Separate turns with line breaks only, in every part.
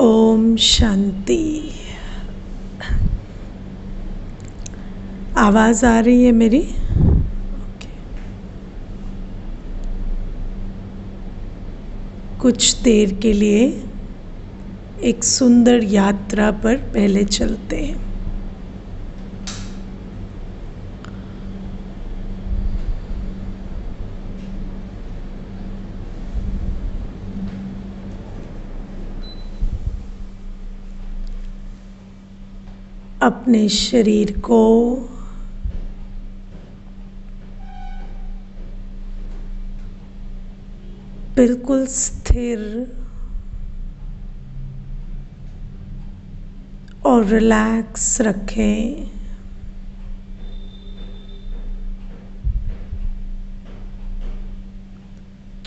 ओम शांति। आवाज़ आ रही है मेरी? ओके। कुछ देर के लिए एक सुंदर यात्रा पर पहले चलते हैं। अपने शरीर को बिल्कुल स्थिर और रिलैक्स रखें।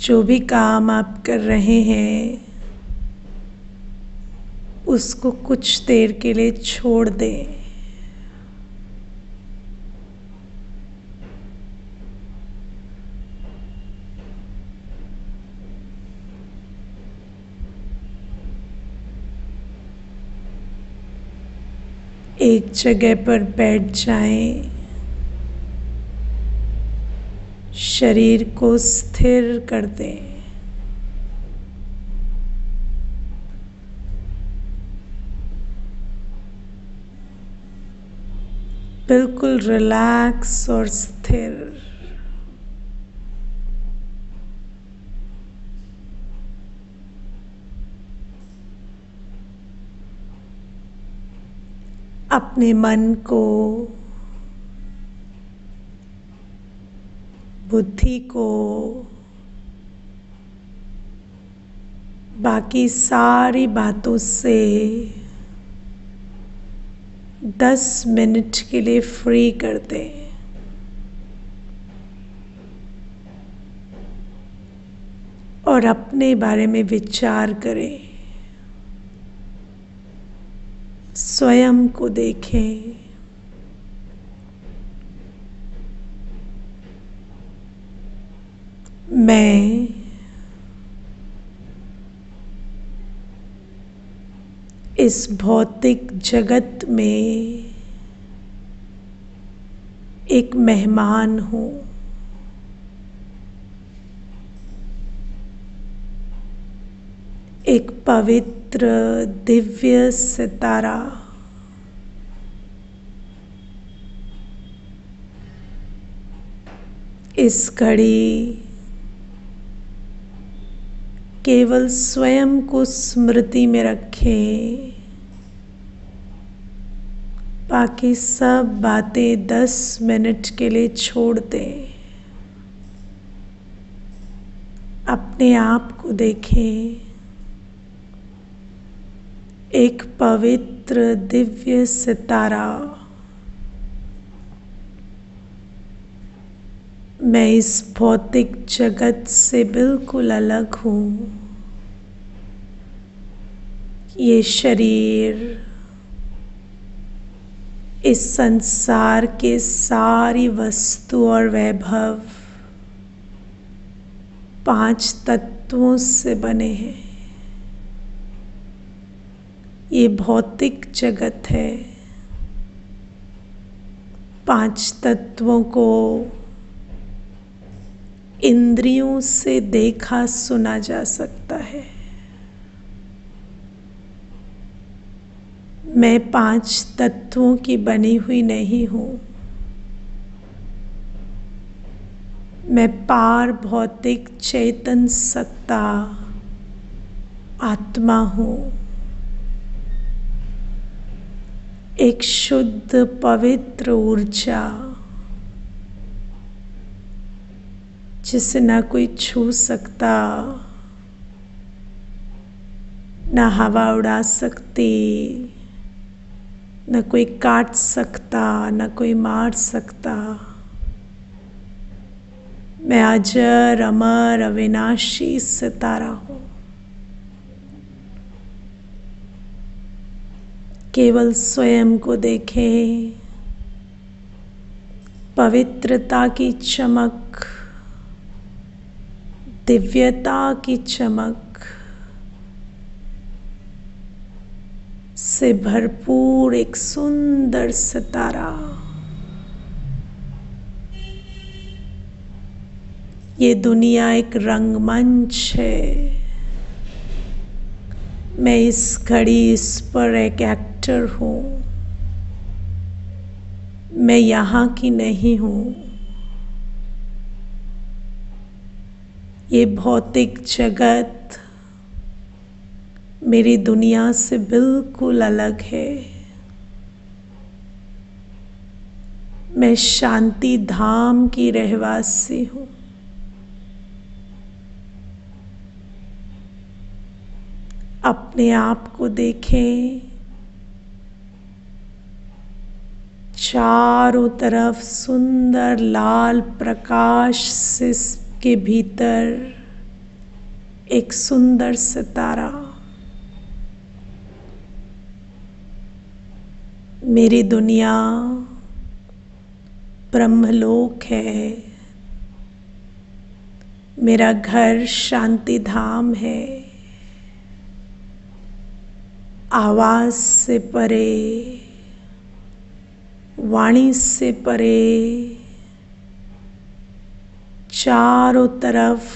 जो भी काम आप कर रहे हैं उसको कुछ देर के लिए छोड़ दें। एक जगह पर बैठ जाएं, शरीर को स्थिर कर दें। बिल्कुल रिलैक्स और स्थिर। अपने मन को, बुद्धि को बाकी सारी बातों से 10 मिनट के लिए फ्री कर दें। और अपने बारे में विचार करें, स्वयं को देखें। मैं इस भौतिक जगत में एक मेहमान हूँ। एक पवित्र दिव्य सितारा। इस घड़ी केवल स्वयं को स्मृति में रखें। बाकी सब बातें 10 मिनट के लिए छोड़ दें। अपने आप को देखें, एक पवित्र दिव्य सितारा। मैं इस भौतिक जगत से बिल्कुल अलग हूँ। ये शरीर, इस संसार के सारी वस्तु और वैभव 5 तत्वों से बने हैं। ये भौतिक जगत है। 5 तत्वों को इंद्रियों से देखा सुना जा सकता है। मैं 5 तत्वों की बनी हुई नहीं हूँ। मैं पार भौतिक चेतन सत्ता आत्मा हूँ। एक शुद्ध पवित्र ऊर्जा जिसे ना कोई छू सकता, ना हवा उड़ा सकती, न कोई काट सकता, न कोई मार सकता। मैं अजर अमर अविनाशी सितारा हूँ। केवल स्वयं को देखें। पवित्रता की चमक, दिव्यता की चमक से भरपूर एक सुंदर सितारा। ये दुनिया एक रंगमंच है। मैं इस घड़ी इस पर एक एक्टर हूँ। मैं यहाँ की नहीं हूँ। ये भौतिक जगत मेरी दुनिया से बिल्कुल अलग है। मैं शांति धाम की रहवासी हूँ। अपने आप को देखें। चारों तरफ सुंदर लाल प्रकाश से के भीतर एक सुंदर सितारा। मेरी दुनिया ब्रह्मलोक है। मेरा घर शांति धाम है। आवाज से परे, वाणी से परे, चारों तरफ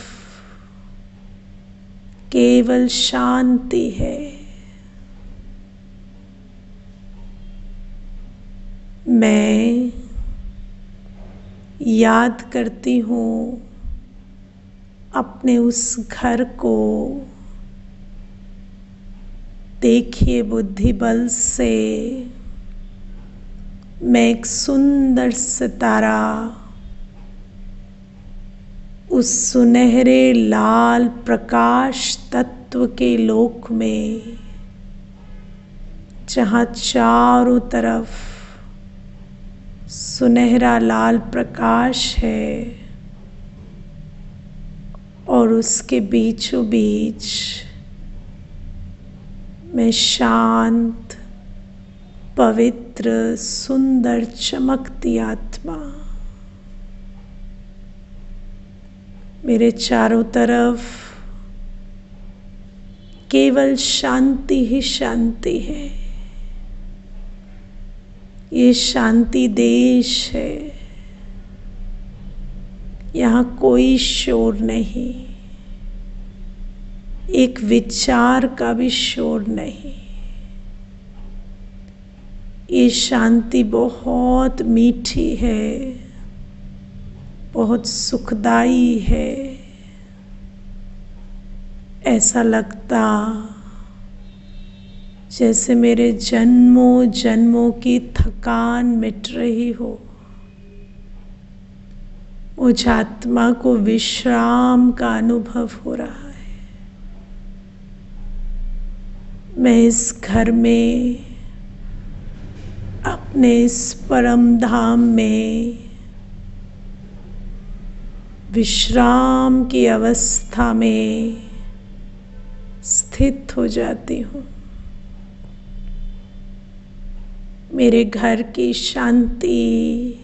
केवल शांति है। मैं याद करती हूँ अपने उस घर को। देखिए, बुद्धि बल से मैं एक सुंदर सितारा उस सुनहरे लाल प्रकाश तत्व के लोक में, जहाँ चारों तरफ सुनहरा लाल प्रकाश है और उसके बीचों बीच मैं शांत, पवित्र, सुंदर, चमकती आत्मा। मेरे चारों तरफ केवल शांति ही शांति है। ये शांति देश है। यहाँ कोई शोर नहीं, एक विचार का भी शोर नहीं। ये शांति बहुत मीठी है, बहुत सुखदाई है। ऐसा लगता जैसे मेरे जन्मों जन्मों की थकान मिट रही हो। मुझ आत्मा को विश्राम का अनुभव हो रहा है। मैं इस घर में, अपने इस परम धाम में विश्राम की अवस्था में स्थित हो जाती हूँ। मेरे घर की शांति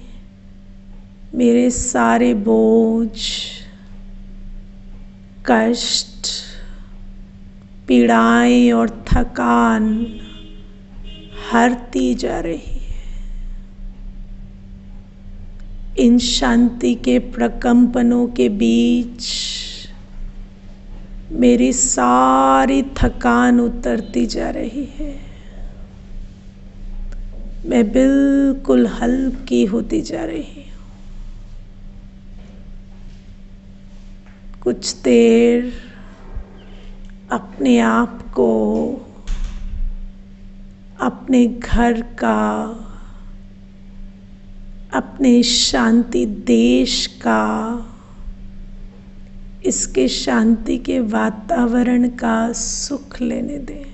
मेरे सारे बोझ, कष्ट, पीड़ाएं और थकान हरती जा रही है। इन शांति के प्रकंपनों के बीच मेरी सारी थकान उतरती जा रही है। मैं बिल्कुल हल्की होती जा रही हूँ। कुछ देर अपने आप को अपने घर का, अपने शांति देश का, इसके शांति के वातावरण का सुख लेने दें।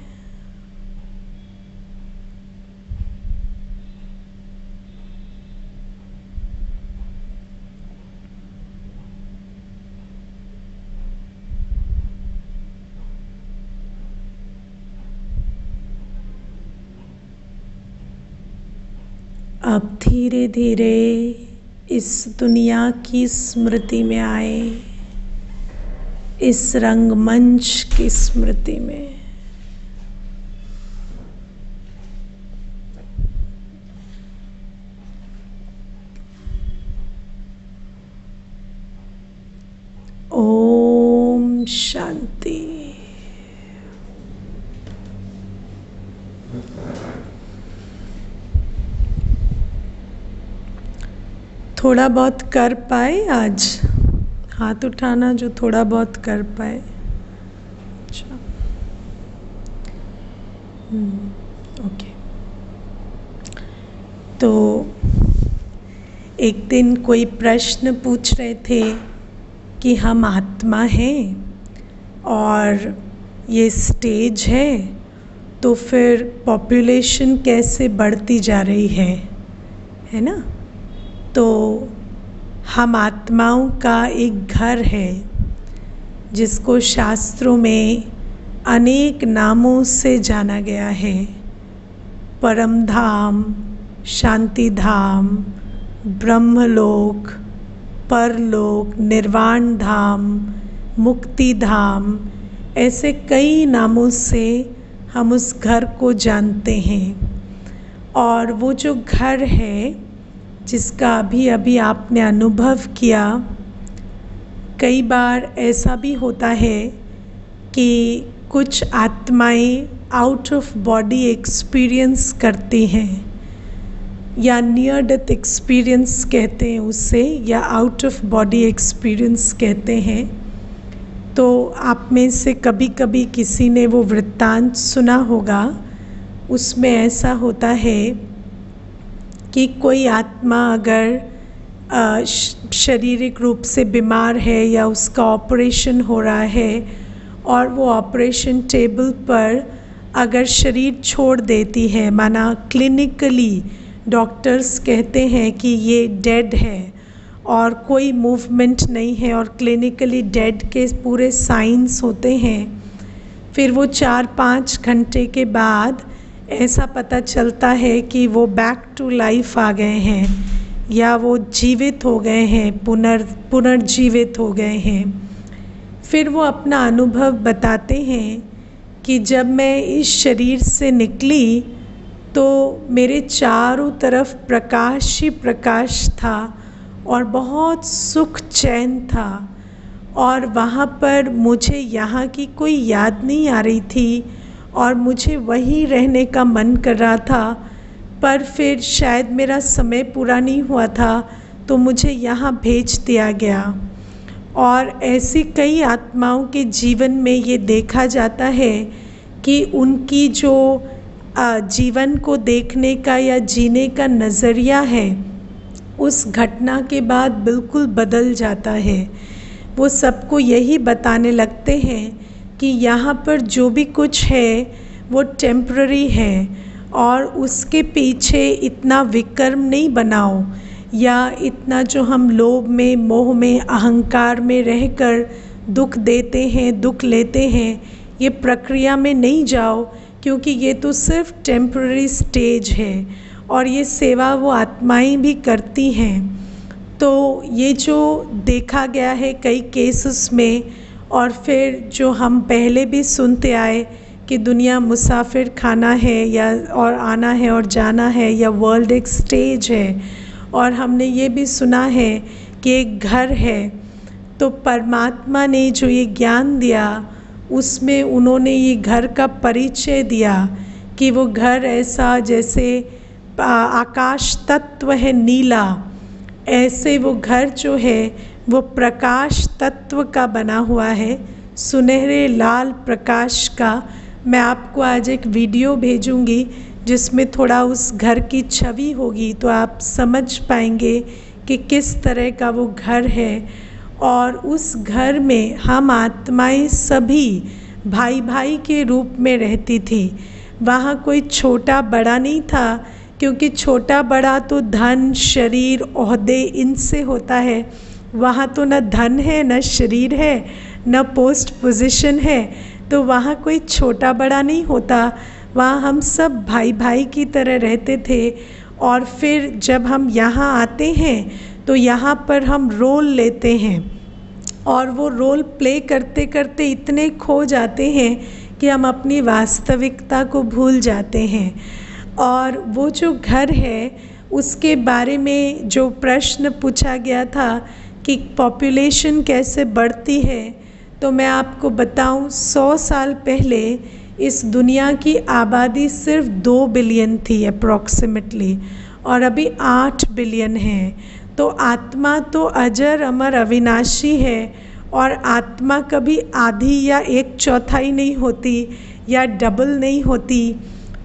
अब धीरे धीरे इस दुनिया की स्मृति में आए, इस रंगमंच की स्मृति में। शांति। थोड़ा बहुत कर पाए आज, हाथ उठाना जो थोड़ा बहुत कर पाए। अच्छा, ओके। तो एक दिन कोई प्रश्न पूछ रहे थे कि हम आत्मा हैं और ये स्टेज है, तो फिर पॉपुलेशन कैसे बढ़ती जा रही है ना? तो हम आत्माओं का एक घर है जिसको शास्त्रों में अनेक नामों से जाना गया है। परम धाम, शांति धाम, ब्रह्मलोक, परलोक, निर्वाण धाम, मुक्ति धाम, ऐसे कई नामों से हम उस घर को जानते हैं। और वो जो घर है जिसका अभी अभी आपने अनुभव किया, कई बार ऐसा भी होता है कि कुछ आत्माएं आउट ऑफ बॉडी एक्सपीरियंस करती हैं, या नियर डेथ एक्सपीरियंस कहते हैं उससे, या आउट ऑफ बॉडी एक्सपीरियंस कहते हैं। तो आप में से कभी कभी किसी ने वो वृत्तांत सुना होगा। उसमें ऐसा होता है कि कोई आत्मा अगर शारीरिक रूप से बीमार है या उसका ऑपरेशन हो रहा है और वो ऑपरेशन टेबल पर अगर शरीर छोड़ देती है, माना क्लिनिकली डॉक्टर्स कहते हैं कि ये डेड है और कोई मूवमेंट नहीं है और क्लिनिकली डेड के पूरे साइंस होते हैं, फिर वो 4-5 घंटे के बाद ऐसा पता चलता है कि वो बैक टू लाइफ आ गए हैं या वो जीवित हो गए हैं, पुनर्जीवित हो गए हैं। फिर वो अपना अनुभव बताते हैं कि जब मैं इस शरीर से निकली तो मेरे चारों तरफ प्रकाश ही प्रकाश था और बहुत सुख चैन था, और वहाँ पर मुझे यहाँ की कोई याद नहीं आ रही थी और मुझे वहीं रहने का मन कर रहा था। पर फिर शायद मेरा समय पूरा नहीं हुआ था तो मुझे यहाँ भेज दिया गया। और ऐसी कई आत्माओं के जीवन में ये देखा जाता है कि उनकी जो जीवन को देखने का या जीने का नज़रिया है उस घटना के बाद बिल्कुल बदल जाता है। वो सबको यही बताने लगते हैं कि यहाँ पर जो भी कुछ है वो टेम्पररी है और उसके पीछे इतना विकर्म नहीं बनाओ, या इतना जो हम लोभ में, मोह में, अहंकार में रहकर दुख देते हैं, दुख लेते हैं, ये प्रक्रिया में नहीं जाओ, क्योंकि ये तो सिर्फ टेम्पररी स्टेज है और ये सेवा वो आत्माएं भी करती हैं। तो ये जो देखा गया है कई केसेस में, और फिर जो हम पहले भी सुनते आए कि दुनिया मुसाफिर खाना है या और आना है और जाना है, या वर्ल्ड एक स्टेज है, और हमने ये भी सुना है कि एक घर है। तो परमात्मा ने जो ये ज्ञान दिया उसमें उन्होंने ये घर का परिचय दिया कि वो घर ऐसा जैसे आकाश तत्व है नीला, ऐसे वो घर जो है वो प्रकाश तत्व का बना हुआ है, सुनहरे लाल प्रकाश का। मैं आपको आज एक वीडियो भेजूंगी जिसमें थोड़ा उस घर की छवि होगी, तो आप समझ पाएंगे कि किस तरह का वो घर है। और उस घर में हम आत्माएं सभी भाई भाई के रूप में रहती थी। वहाँ कोई छोटा बड़ा नहीं था, क्योंकि छोटा बड़ा तो धन, शरीर, ओहदे इनसे होता है। वहाँ तो न धन है, न शरीर है, न पोस्ट पोजीशन है, तो वहाँ कोई छोटा बड़ा नहीं होता। वहाँ हम सब भाई भाई की तरह रहते थे। और फिर जब हम यहाँ आते हैं तो यहाँ पर हम रोल लेते हैं, और वो रोल प्ले करते करते इतने खो जाते हैं कि हम अपनी वास्तविकता को भूल जाते हैं। और वो जो घर है उसके बारे में जो प्रश्न पूछा गया था कि पॉपुलेशन कैसे बढ़ती है, तो मैं आपको बताऊं 100 साल पहले इस दुनिया की आबादी सिर्फ 2 बिलियन थी अप्रॉक्सीमेटली, और अभी 8 बिलियन है। तो आत्मा तो अजर अमर अविनाशी है, और आत्मा कभी आधी या 1/4 नहीं होती या डबल नहीं होती।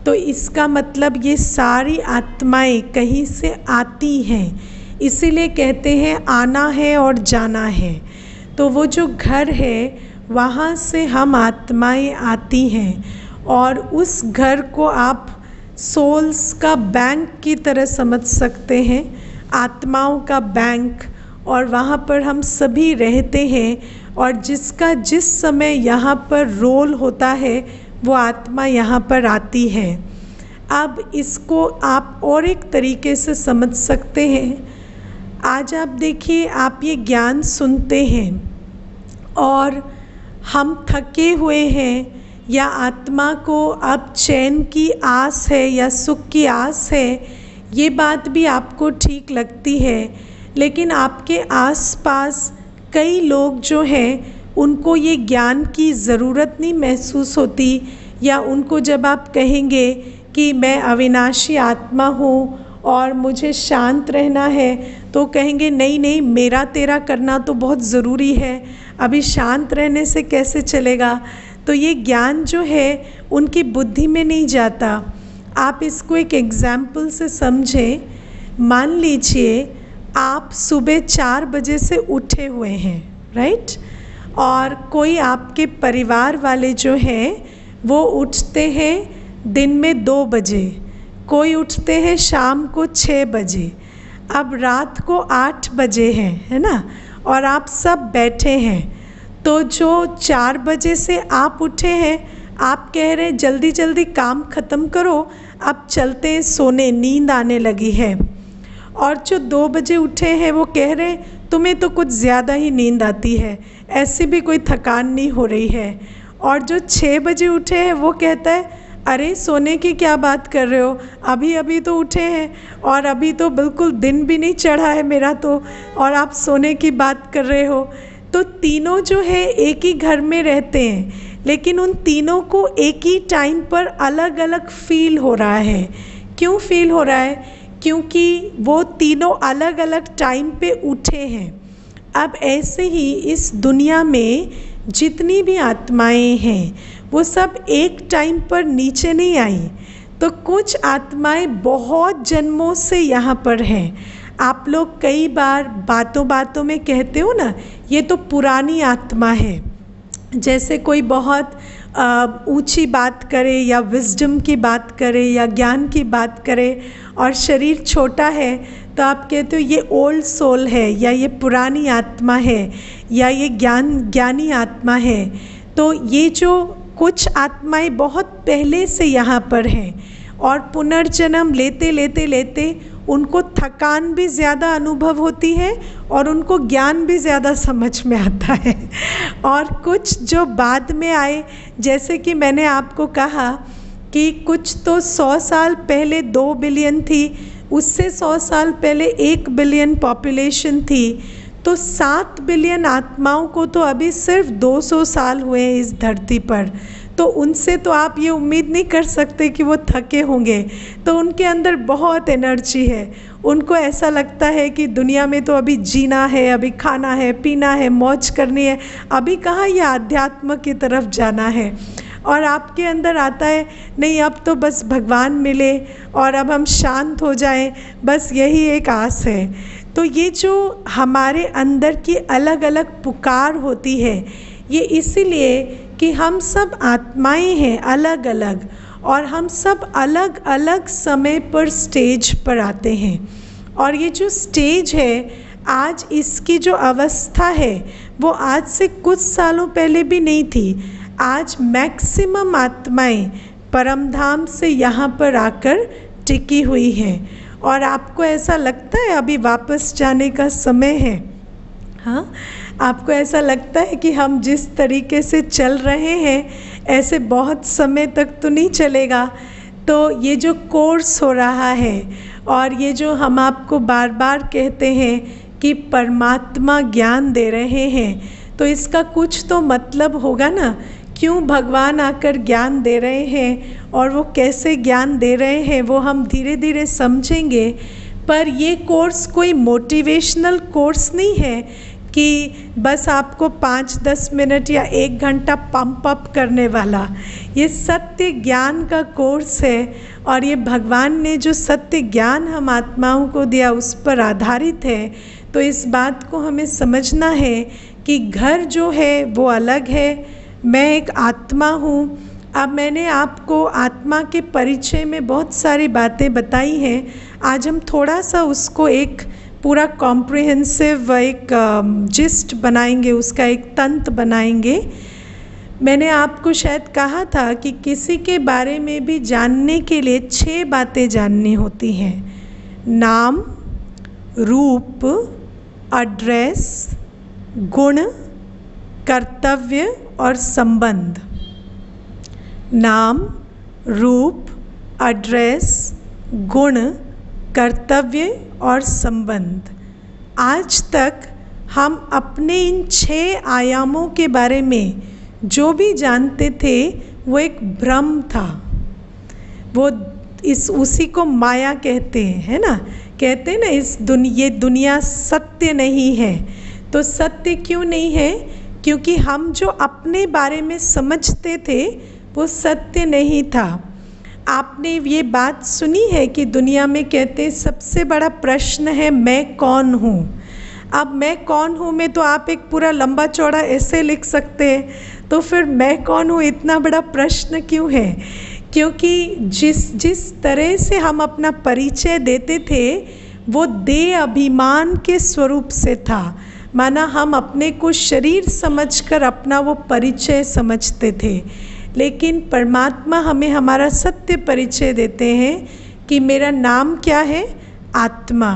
तो इसका मतलब ये सारी आत्माएं कहीं से आती हैं, इसीलिए कहते हैं आना है और जाना है। तो वो जो घर है वहाँ से हम आत्माएं आती हैं, और उस घर को आप सोल्स का बैंक की तरह समझ सकते हैं, आत्माओं का बैंक। और वहाँ पर हम सभी रहते हैं, और जिसका जिस समय यहाँ पर रोल होता है वो आत्मा यहाँ पर आती है। अब इसको आप और एक तरीके से समझ सकते हैं। आज आप देखिए, आप ये ज्ञान सुनते हैं और हम थके हुए हैं, या आत्मा को अब चैन की आस है या सुख की आस है, ये बात भी आपको ठीक लगती है। लेकिन आपके आसपास कई लोग जो हैं उनको ये ज्ञान की ज़रूरत नहीं महसूस होती, या उनको जब आप कहेंगे कि मैं अविनाशी आत्मा हूँ और मुझे शांत रहना है, तो कहेंगे नहीं नहीं, मेरा तेरा करना तो बहुत ज़रूरी है, अभी शांत रहने से कैसे चलेगा। तो ये ज्ञान जो है उनकी बुद्धि में नहीं जाता। आप इसको एक एग्ज़ाम्पल से समझें। मान लीजिए आप सुबह 4 बजे से उठे हुए हैं, राइट, और कोई आपके परिवार वाले जो हैं वो उठते हैं दिन में 2 बजे, कोई उठते हैं शाम को 6 बजे, अब रात को 8 बजे है ना, और आप सब बैठे हैं। तो जो 4 बजे से आप उठे हैं, आप कह रहे हैं जल्दी जल्दी काम ख़त्म करो, अब चलते हैं सोने, नींद आने लगी है। और जो 2 बजे उठे हैं वो कह रहे हैं तुम्हें तो कुछ ज़्यादा ही नींद आती है, ऐसी भी कोई थकान नहीं हो रही है। और जो 6 बजे उठे हैं वो कहता है अरे सोने की क्या बात कर रहे हो, अभी अभी तो उठे हैं और अभी तो बिल्कुल दिन भी नहीं चढ़ा है मेरा तो, और आप सोने की बात कर रहे हो। तो तीनों जो है एक ही घर में रहते हैं, लेकिन उन तीनों को एक ही टाइम पर अलग अलग फील हो रहा है। क्यों फील हो रहा है? क्योंकि वो तीनों अलग अलग टाइम पे उठे हैं। अब ऐसे ही इस दुनिया में जितनी भी आत्माएं हैं वो सब एक टाइम पर नीचे नहीं आई। तो कुछ आत्माएं बहुत जन्मों से यहाँ पर हैं। आप लोग कई बार बातों बातों में कहते हो ना, ये तो पुरानी आत्मा है। जैसे कोई बहुत ऊंची बात करे या विजडम की बात करे या ज्ञान की बात करे और शरीर छोटा है, तो आप कहते हो ये ओल्ड सोल है, या ये पुरानी आत्मा है, या ये ज्ञानी आत्मा है। तो ये जो कुछ आत्माएं बहुत पहले से यहाँ पर हैं, और पुनर्जन्म लेते लेते लेते उनको थकान भी ज़्यादा अनुभव होती है और उनको ज्ञान भी ज़्यादा समझ में आता है। और कुछ जो बाद में आए, जैसे कि मैंने आपको कहा कि कुछ तो 100 साल पहले 2 बिलियन थी, उससे 100 साल पहले 1 बिलियन पॉपुलेशन थी। तो 7 बिलियन आत्माओं को तो अभी सिर्फ 200 साल हुए हैं इस धरती पर। तो उनसे तो आप ये उम्मीद नहीं कर सकते कि वो थके होंगे। तो उनके अंदर बहुत एनर्जी है। उनको ऐसा लगता है कि दुनिया में तो अभी जीना है, अभी खाना है, पीना है, मौज करनी है, अभी कहाँ ये आध्यात्म की तरफ जाना है। और आपके अंदर आता है नहीं, अब तो बस भगवान मिले और अब हम शांत हो जाएं, बस यही एक आस है। तो ये जो हमारे अंदर की अलग अलग पुकार होती है, ये इसीलिए कि हम सब आत्माएं हैं अलग अलग, और हम सब अलग अलग समय पर स्टेज पर आते हैं। और ये जो स्टेज है, आज इसकी जो अवस्था है वो आज से कुछ सालों पहले भी नहीं थी। आज मैक्सिमम आत्माएं परमधाम से यहाँ पर आकर टिकी हुई हैं। और आपको ऐसा लगता है अभी वापस जाने का समय है? हाँ, आपको ऐसा लगता है कि हम जिस तरीके से चल रहे हैं ऐसे बहुत समय तक तो नहीं चलेगा। तो ये जो कोर्स हो रहा है, और ये जो हम आपको बार बार कहते हैं कि परमात्मा ज्ञान दे रहे हैं, तो इसका कुछ तो मतलब होगा ना, क्यों भगवान आकर ज्ञान दे रहे हैं और वो कैसे ज्ञान दे रहे हैं वो हम धीरे धीरे समझेंगे। पर ये कोर्स कोई मोटिवेशनल कोर्स नहीं है कि बस आपको 5-10 मिनट या 1 घंटा पंप अप करने वाला। ये सत्य ज्ञान का कोर्स है और ये भगवान ने जो सत्य ज्ञान हम आत्माओं को दिया उस पर आधारित है। तो इस बात को हमें समझना है कि घर जो है वो अलग है, मैं एक आत्मा हूँ। अब मैंने आपको आत्मा के परिचय में बहुत सारी बातें बताई हैं, आज हम थोड़ा सा उसको एक पूरा कॉम्प्रिहेंसिव एक जिस्ट बनाएंगे, उसका एक तंत्र बनाएंगे। मैंने आपको शायद कहा था कि किसी के बारे में भी जानने के लिए 6 बातें जाननी होती हैं: नाम, रूप, एड्रेस, गुण, कर्तव्य और संबंध। नाम, रूप, एड्रेस, गुण, कर्तव्य और संबंध। आज तक हम अपने इन 6 आयामों के बारे में जो भी जानते थे वो एक भ्रम था। वो उसी को माया कहते हैं, है ना, कहते हैं ना ये दुनिया सत्य नहीं है। तो सत्य क्यों नहीं है? क्योंकि हम जो अपने बारे में समझते थे वो सत्य नहीं था। आपने ये बात सुनी है कि दुनिया में कहते हैं सबसे बड़ा प्रश्न है मैं कौन हूँ। अब मैं कौन हूँ में तो आप एक पूरा लंबा चौड़ा ऐसे लिख सकते हैं, तो फिर मैं कौन हूँ इतना बड़ा प्रश्न क्यों है? क्योंकि जिस तरह से हम अपना परिचय देते थे वो देह अभिमान के स्वरूप से था। माना हम अपने को शरीर समझकर अपना वो परिचय समझते थे। लेकिन परमात्मा हमें हमारा सत्य परिचय देते हैं कि मेरा नाम क्या है? आत्मा।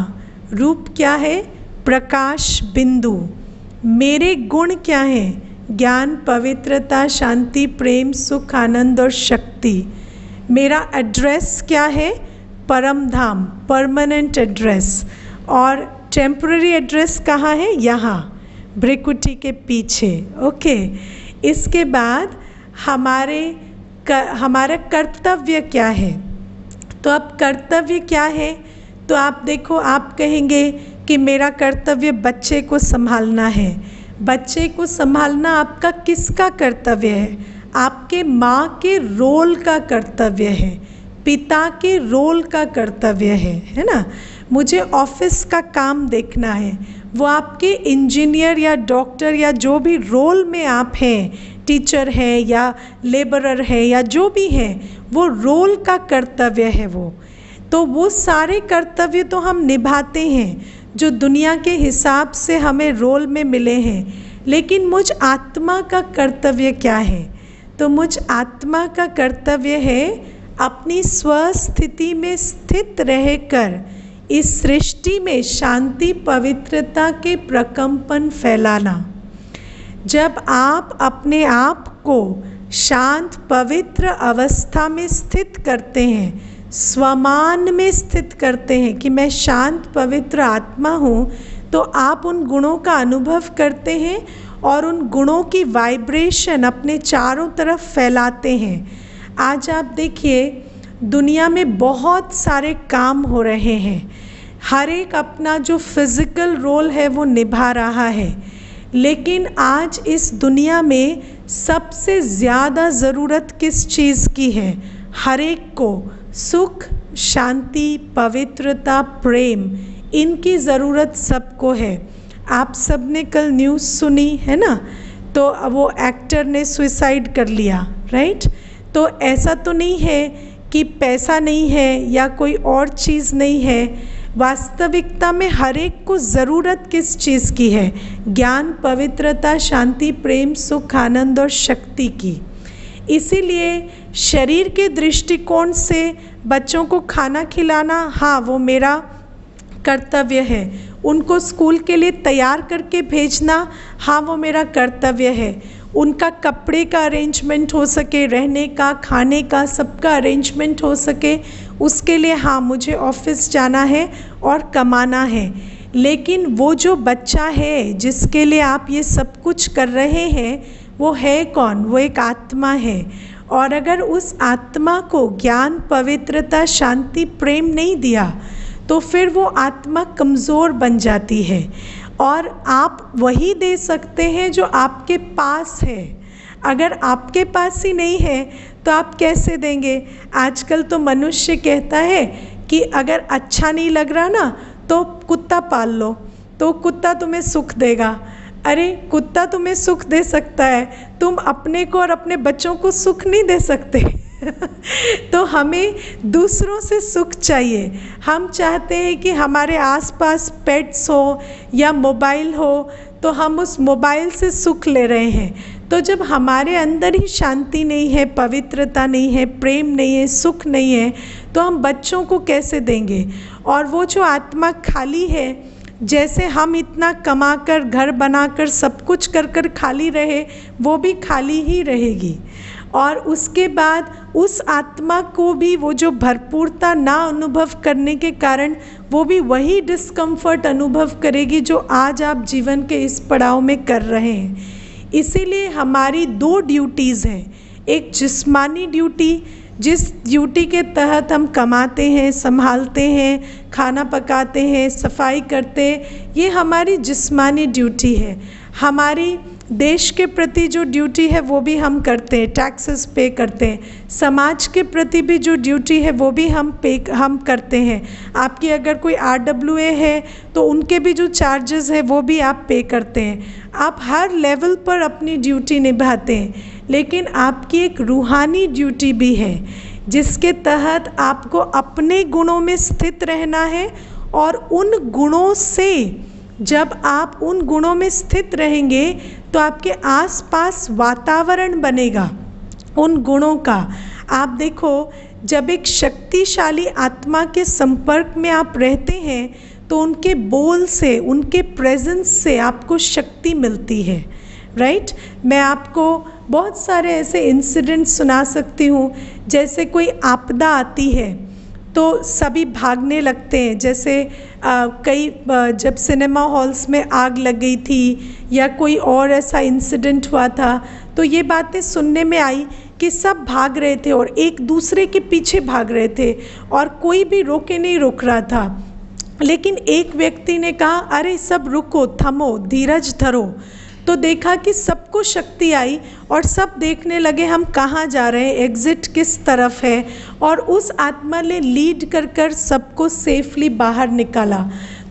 रूप क्या है? प्रकाश बिंदु। मेरे गुण क्या हैं? ज्ञान, पवित्रता, शांति, प्रेम, सुख, आनंद और शक्ति। मेरा एड्रेस क्या है? परम धाम, परमानेंट एड्रेस। और टेम्पररी एड्रेस कहाँ है? यहाँ भ्रिकुटी के पीछे। ओके। इसके बाद हमारा कर्तव्य क्या है? तो अब कर्तव्य क्या है? तो आप देखो, आप कहेंगे कि मेरा कर्तव्य बच्चे को संभालना है। बच्चे को संभालना आपका किसका कर्तव्य है? आपके माँ के रोल का कर्तव्य है, पिता के रोल का कर्तव्य है ना। मुझे ऑफिस का काम देखना है, वो आपके इंजीनियर या डॉक्टर या जो भी रोल में आप हैं, टीचर है या लेबरर है या जो भी है, वो रोल का कर्तव्य है वो। तो वो सारे कर्तव्य तो हम निभाते हैं जो दुनिया के हिसाब से हमें रोल में मिले हैं। लेकिन मुझ आत्मा का कर्तव्य क्या है? तो मुझ आत्मा का कर्तव्य है अपनी स्वस्थिति में स्थित रहकर इस सृष्टि में शांति, पवित्रता के प्रकंपन फैलाना। जब आप अपने आप को शांत पवित्र अवस्था में स्थित करते हैं, स्वमान में स्थित करते हैं कि मैं शांत पवित्र आत्मा हूँ, तो आप उन गुणों का अनुभव करते हैं और उन गुणों की वाइब्रेशन अपने चारों तरफ फैलाते हैं। आज आप देखिए दुनिया में बहुत सारे काम हो रहे हैं, हर एक अपना जो फिज़िकल रोल है वो निभा रहा है। लेकिन आज इस दुनिया में सबसे ज़्यादा ज़रूरत किस चीज़ की है? हर एक को सुख, शांति, पवित्रता, प्रेम, इनकी ज़रूरत सबको है। आप सब ने कल न्यूज़ सुनी है ना, तो वो एक्टर ने सुसाइड कर लिया, राइट। तो ऐसा तो नहीं है कि पैसा नहीं है या कोई और चीज़ नहीं है। वास्तविकता में हर एक को ज़रूरत किस चीज़ की है? ज्ञान, पवित्रता, शांति, प्रेम, सुख, आनंद और शक्ति की। इसीलिए शरीर के दृष्टिकोण से बच्चों को खाना खिलाना, हाँ वो मेरा कर्तव्य है। उनको स्कूल के लिए तैयार करके भेजना, हाँ वो मेरा कर्तव्य है। उनका कपड़े का अरेंजमेंट हो सके, रहने का, खाने का, सबका अरेंजमेंट हो सके, उसके लिए हाँ मुझे ऑफिस जाना है और कमाना है। लेकिन वो जो बच्चा है जिसके लिए आप ये सब कुछ कर रहे हैं, वो है कौन? वो एक आत्मा है। और अगर उस आत्मा को ज्ञान, पवित्रता, शांति, प्रेम नहीं दिया तो फिर वो आत्मा कमज़ोर बन जाती है। और आप वही दे सकते हैं जो आपके पास है। अगर आपके पास ही नहीं है तो आप कैसे देंगे? आजकल तो मनुष्य कहता है कि अगर अच्छा नहीं लग रहा ना तो कुत्ता पाल लो, तो कुत्ता तुम्हें सुख देगा। अरे कुत्ता तुम्हें सुख दे सकता है, तुम अपने को और अपने बच्चों को सुख नहीं दे सकते। तो हमें दूसरों से सुख चाहिए। हम चाहते हैं कि हमारे आसपास पेट्स हो या मोबाइल हो, तो हम उस मोबाइल से सुख ले रहे हैं। तो जब हमारे अंदर ही शांति नहीं है, पवित्रता नहीं है, प्रेम नहीं है, सुख नहीं है, तो हम बच्चों को कैसे देंगे? और वो जो आत्मा खाली है, जैसे हम इतना कमाकर, घर बनाकर, सब कुछ कर कर खाली रहे, वो भी खाली ही रहेगी। और उसके बाद उस आत्मा को भी वो जो भरपूरता ना अनुभव करने के कारण वो भी वही डिस्कम्फर्ट अनुभव करेगी जो आज आप जीवन के इस पड़ाव में कर रहे हैं। इसीलिए हमारी 2 ड्यूटीज़ हैं। एक जिस्मानी ड्यूटी, जिस ड्यूटी के तहत हम कमाते हैं, संभालते हैं, खाना पकाते हैं, सफाई करते हैं, ये हमारी जिस्मानी ड्यूटी है। हमारी देश के प्रति जो ड्यूटी है वो भी हम करते हैं, टैक्सेस पे करते हैं। समाज के प्रति भी जो ड्यूटी है वो भी हम करते हैं। आपकी अगर कोई RWA है तो उनके भी जो चार्जेस है वो भी आप पे करते हैं। आप हर लेवल पर अपनी ड्यूटी निभाते हैं। लेकिन आपकी एक रूहानी ड्यूटी भी है जिसके तहत आपको अपने गुणों में स्थित रहना है। और उन गुणों से, जब आप उन गुणों में स्थित रहेंगे तो आपके आसपास वातावरण बनेगा उन गुणों का। आप देखो, जब एक शक्तिशाली आत्मा के संपर्क में आप रहते हैं तो उनके बोल से, उनके प्रेजेंस से आपको शक्ति मिलती है, राइट? मैं आपको बहुत सारे ऐसे इंसिडेंट सुना सकती हूँ। जैसे कोई आपदा आती है तो सभी भागने लगते हैं। जैसे जब सिनेमा हॉल्स में आग लग गई थी या कोई और ऐसा इंसिडेंट हुआ था, तो ये बातें सुनने में आई कि सब भाग रहे थे और एक दूसरे के पीछे भाग रहे थे और कोई भी रोके नहीं रोक रहा था। लेकिन एक व्यक्ति ने कहा, अरे सब रुको, थमो, धीरज धरो। तो देखा कि सबको शक्ति आई और सब देखने लगे हम कहाँ जा रहे हैं, एग्ज़िट किस तरफ है। और उस आत्मा ने लीड कर कर सबको सेफली बाहर निकाला।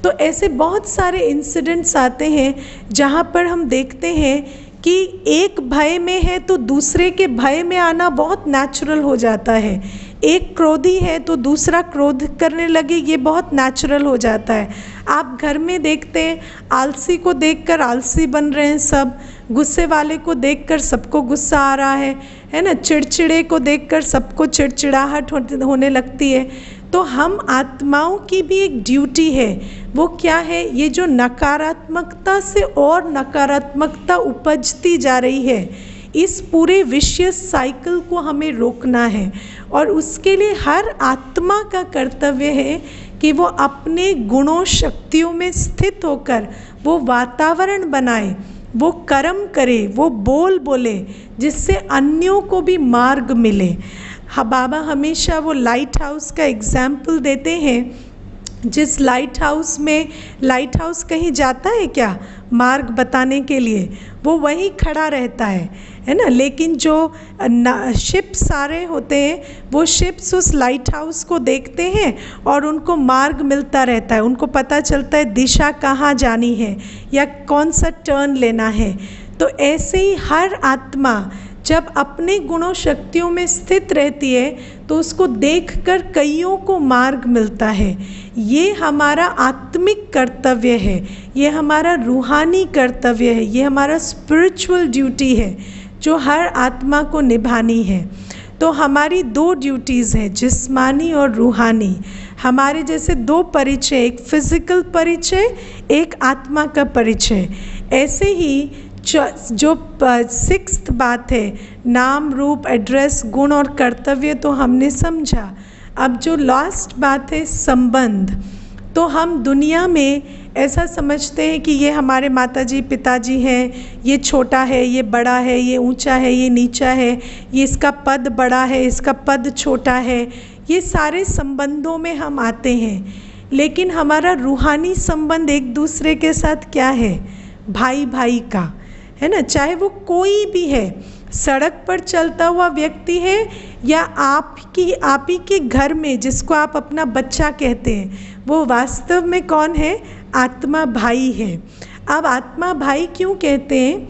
तो ऐसे बहुत सारे इंसिडेंट्स आते हैं जहाँ पर हम देखते हैं कि एक भय में है तो दूसरे के भय में आना बहुत नेचुरल हो जाता है। एक क्रोधी है तो दूसरा क्रोध करने लगे, ये बहुत नेचुरल हो जाता है। आप घर में देखते हैं, आलसी को देखकर आलसी बन रहे हैं सब, गुस्से वाले को देखकर सबको गुस्सा आ रहा है ना? चिड़चिड़े को देखकर सबको चिड़चिड़ाहट होने लगती है। तो हम आत्माओं की भी एक ड्यूटी है। वो क्या है? ये जो नकारात्मकता से और नकारात्मकता उपजती जा रही है, इस पूरे विशियस साइकिल को हमें रोकना है। और उसके लिए हर आत्मा का कर्तव्य है कि वो अपने गुणों, शक्तियों में स्थित होकर वो वातावरण बनाए, वो कर्म करे, वो बोल बोले, जिससे अन्यों को भी मार्ग मिले। हाँ, बाबा हमेशा वो लाइट हाउस का एग्जाम्पल देते हैं। जिस लाइट हाउस कहीं जाता है क्या मार्ग बताने के लिए? वो वहीं खड़ा रहता है ना? लेकिन जो शिप सारे होते हैं, वो शिप्स उस लाइट हाउस को देखते हैं और उनको मार्ग मिलता रहता है। उनको पता चलता है दिशा कहाँ जानी है या कौन सा टर्न लेना है। तो ऐसे ही हर आत्मा जब अपने गुणों, शक्तियों में स्थित रहती है तो उसको देखकर कईयों को मार्ग मिलता है। ये हमारा आत्मिक कर्तव्य है, ये हमारा रूहानी कर्तव्य है, ये हमारा स्पिरिचुअल ड्यूटी है जो हर आत्मा को निभानी है। तो हमारी 2 ड्यूटीज़ हैं, जिस्मानी और रूहानी। हमारे जैसे 2 परिचय, एक फिज़िकल परिचय, एक आत्मा का परिचय। ऐसे ही जो 6th बात है, नाम, रूप, एड्रेस, गुण और कर्तव्य, तो हमने समझा। अब जो लास्ट बात है, संबंध। तो हम दुनिया में ऐसा समझते हैं कि ये हमारे माताजी पिताजी हैं, ये छोटा है, ये बड़ा है, ये ऊंचा है, ये नीचा है, ये इसका पद बड़ा है, इसका पद छोटा है। ये सारे संबंधों में हम आते हैं, लेकिन हमारा रूहानी संबंध एक दूसरे के साथ क्या है? भाई भाई का, है ना। चाहे वो कोई भी है, सड़क पर चलता हुआ व्यक्ति है या आप ही के घर में जिसको आप अपना बच्चा कहते हैं, वो वास्तव में कौन है? आत्मा भाई है। अब आत्मा भाई क्यों कहते हैं?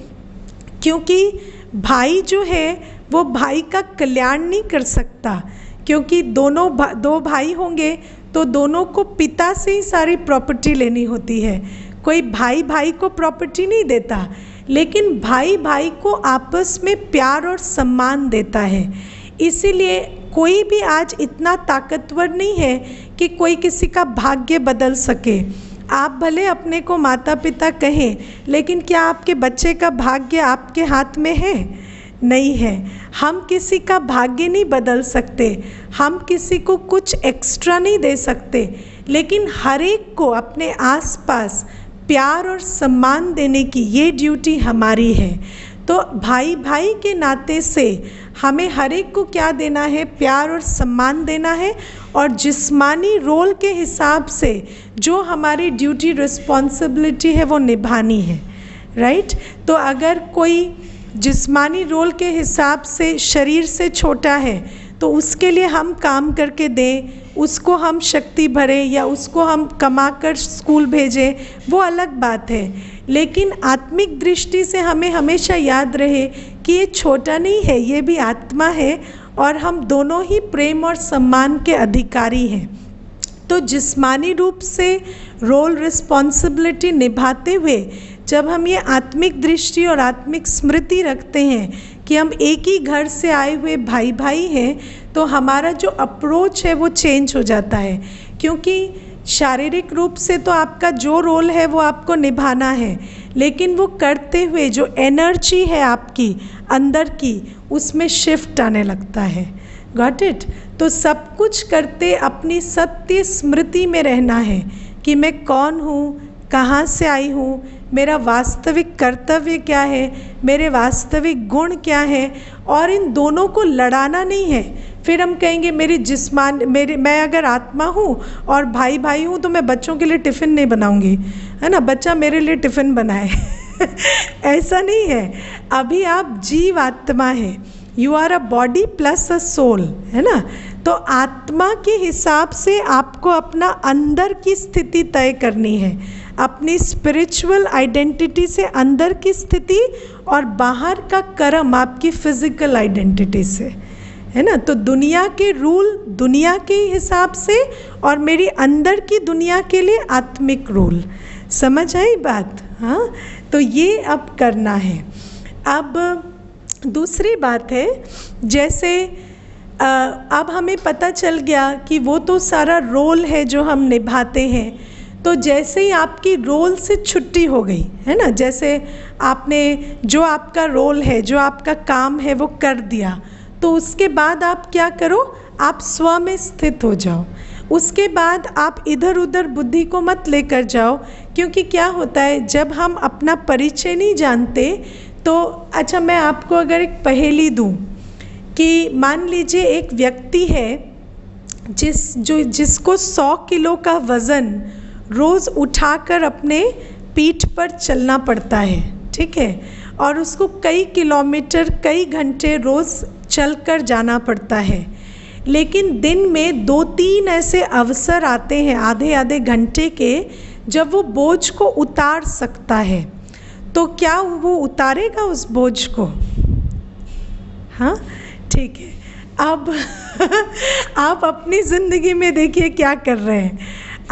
क्योंकि भाई जो है वो भाई का कल्याण नहीं कर सकता, क्योंकि दो भाई होंगे तो दोनों को पिता से ही सारी प्रॉपर्टी लेनी होती है। कोई भाई भाई को प्रॉपर्टी नहीं देता, लेकिन भाई भाई को आपस में प्यार और सम्मान देता है। इसीलिए कोई भी आज इतना ताकतवर नहीं है कि कोई किसी का भाग्य बदल सके। आप भले अपने को माता पिता कहें, लेकिन क्या आपके बच्चे का भाग्य आपके हाथ में है? नहीं है। हम किसी का भाग्य नहीं बदल सकते, हम किसी को कुछ एक्स्ट्रा नहीं दे सकते, लेकिन हर एक को अपने आसपास प्यार और सम्मान देने की ये ड्यूटी हमारी है। तो भाई भाई के नाते से हमें हर एक को क्या देना है? प्यार और सम्मान देना है, और जिस्मानी रोल के हिसाब से जो हमारी ड्यूटी रिस्पॉन्सिबिलिटी है वो निभानी है, राइट। तो अगर कोई जिस्मानी रोल के हिसाब से शरीर से छोटा है तो उसके लिए हम काम करके दें, उसको हम शक्ति भरें या उसको हम कमा कर स्कूल भेजें, वो अलग बात है। लेकिन आत्मिक दृष्टि से हमें हमेशा याद रहे कि ये छोटा नहीं है, ये भी आत्मा है, और हम दोनों ही प्रेम और सम्मान के अधिकारी हैं। तो जिस्मानी रूप से रोल रिस्पॉन्सिबिलिटी निभाते हुए जब हम ये आत्मिक दृष्टि और आत्मिक स्मृति रखते हैं कि हम एक ही घर से आए हुए भाई भाई हैं, तो हमारा जो अप्रोच है वो चेंज हो जाता है। क्योंकि शारीरिक रूप से तो आपका जो रोल है वो आपको निभाना है, लेकिन वो करते हुए जो एनर्जी है आपकी अंदर की, उसमें शिफ्ट आने लगता है। Got it. तो सब कुछ करते अपनी सत्य स्मृति में रहना है कि मैं कौन हूँ, कहाँ से आई हूँ, मेरा वास्तविक कर्तव्य क्या है, मेरे वास्तविक गुण क्या है, और इन दोनों को लड़ाना नहीं है। फिर हम कहेंगे मैं अगर आत्मा हूँ और भाई भाई हूँ तो मैं बच्चों के लिए टिफ़िन नहीं बनाऊँगी, है ना, बच्चा मेरे लिए टिफ़िन बनाए। ऐसा नहीं है। अभी आप जीव आत्मा है, you are a body plus a soul, है ना। तो आत्मा के हिसाब से आपको अपना अंदर की स्थिति तय करनी है, अपनी स्पिरिचुअल आइडेंटिटी से अंदर की स्थिति, और बाहर का कर्म आपकी फिजिकल आइडेंटिटी से, है ना। तो दुनिया के रूल दुनिया के हिसाब से, और मेरी अंदर की दुनिया के लिए आत्मिक रूल। समझ आई बात? हाँ, तो ये अब करना है। अब दूसरी बात है, जैसे अब हमें पता चल गया कि वो तो सारा रोल है जो हम निभाते हैं, तो जैसे ही आपकी रोल से छुट्टी हो गई, है ना, जैसे आपने जो आपका रोल है, जो आपका काम है वो कर दिया, तो उसके बाद आप क्या करो? आप स्व में स्थित हो जाओ। उसके बाद आप इधर उधर बुद्धि को मत लेकर जाओ, क्योंकि क्या होता है जब हम अपना परिचय नहीं जानते तो अच्छा, मैं आपको अगर एक पहेली दूं कि मान लीजिए एक व्यक्ति है जिसको 100 किलो का वज़न रोज़ उठाकर अपने पीठ पर चलना पड़ता है, ठीक है, और उसको कई किलोमीटर कई घंटे रोज़ चलकर जाना पड़ता है। लेकिन दिन में 2-3 ऐसे अवसर आते हैं आधे आधे घंटे के, जब वो बोझ को उतार सकता है। तो क्या वो उतारेगा उस बोझ को? हाँ, ठीक है। अब आप अपनी ज़िंदगी में देखिए क्या कर रहे हैं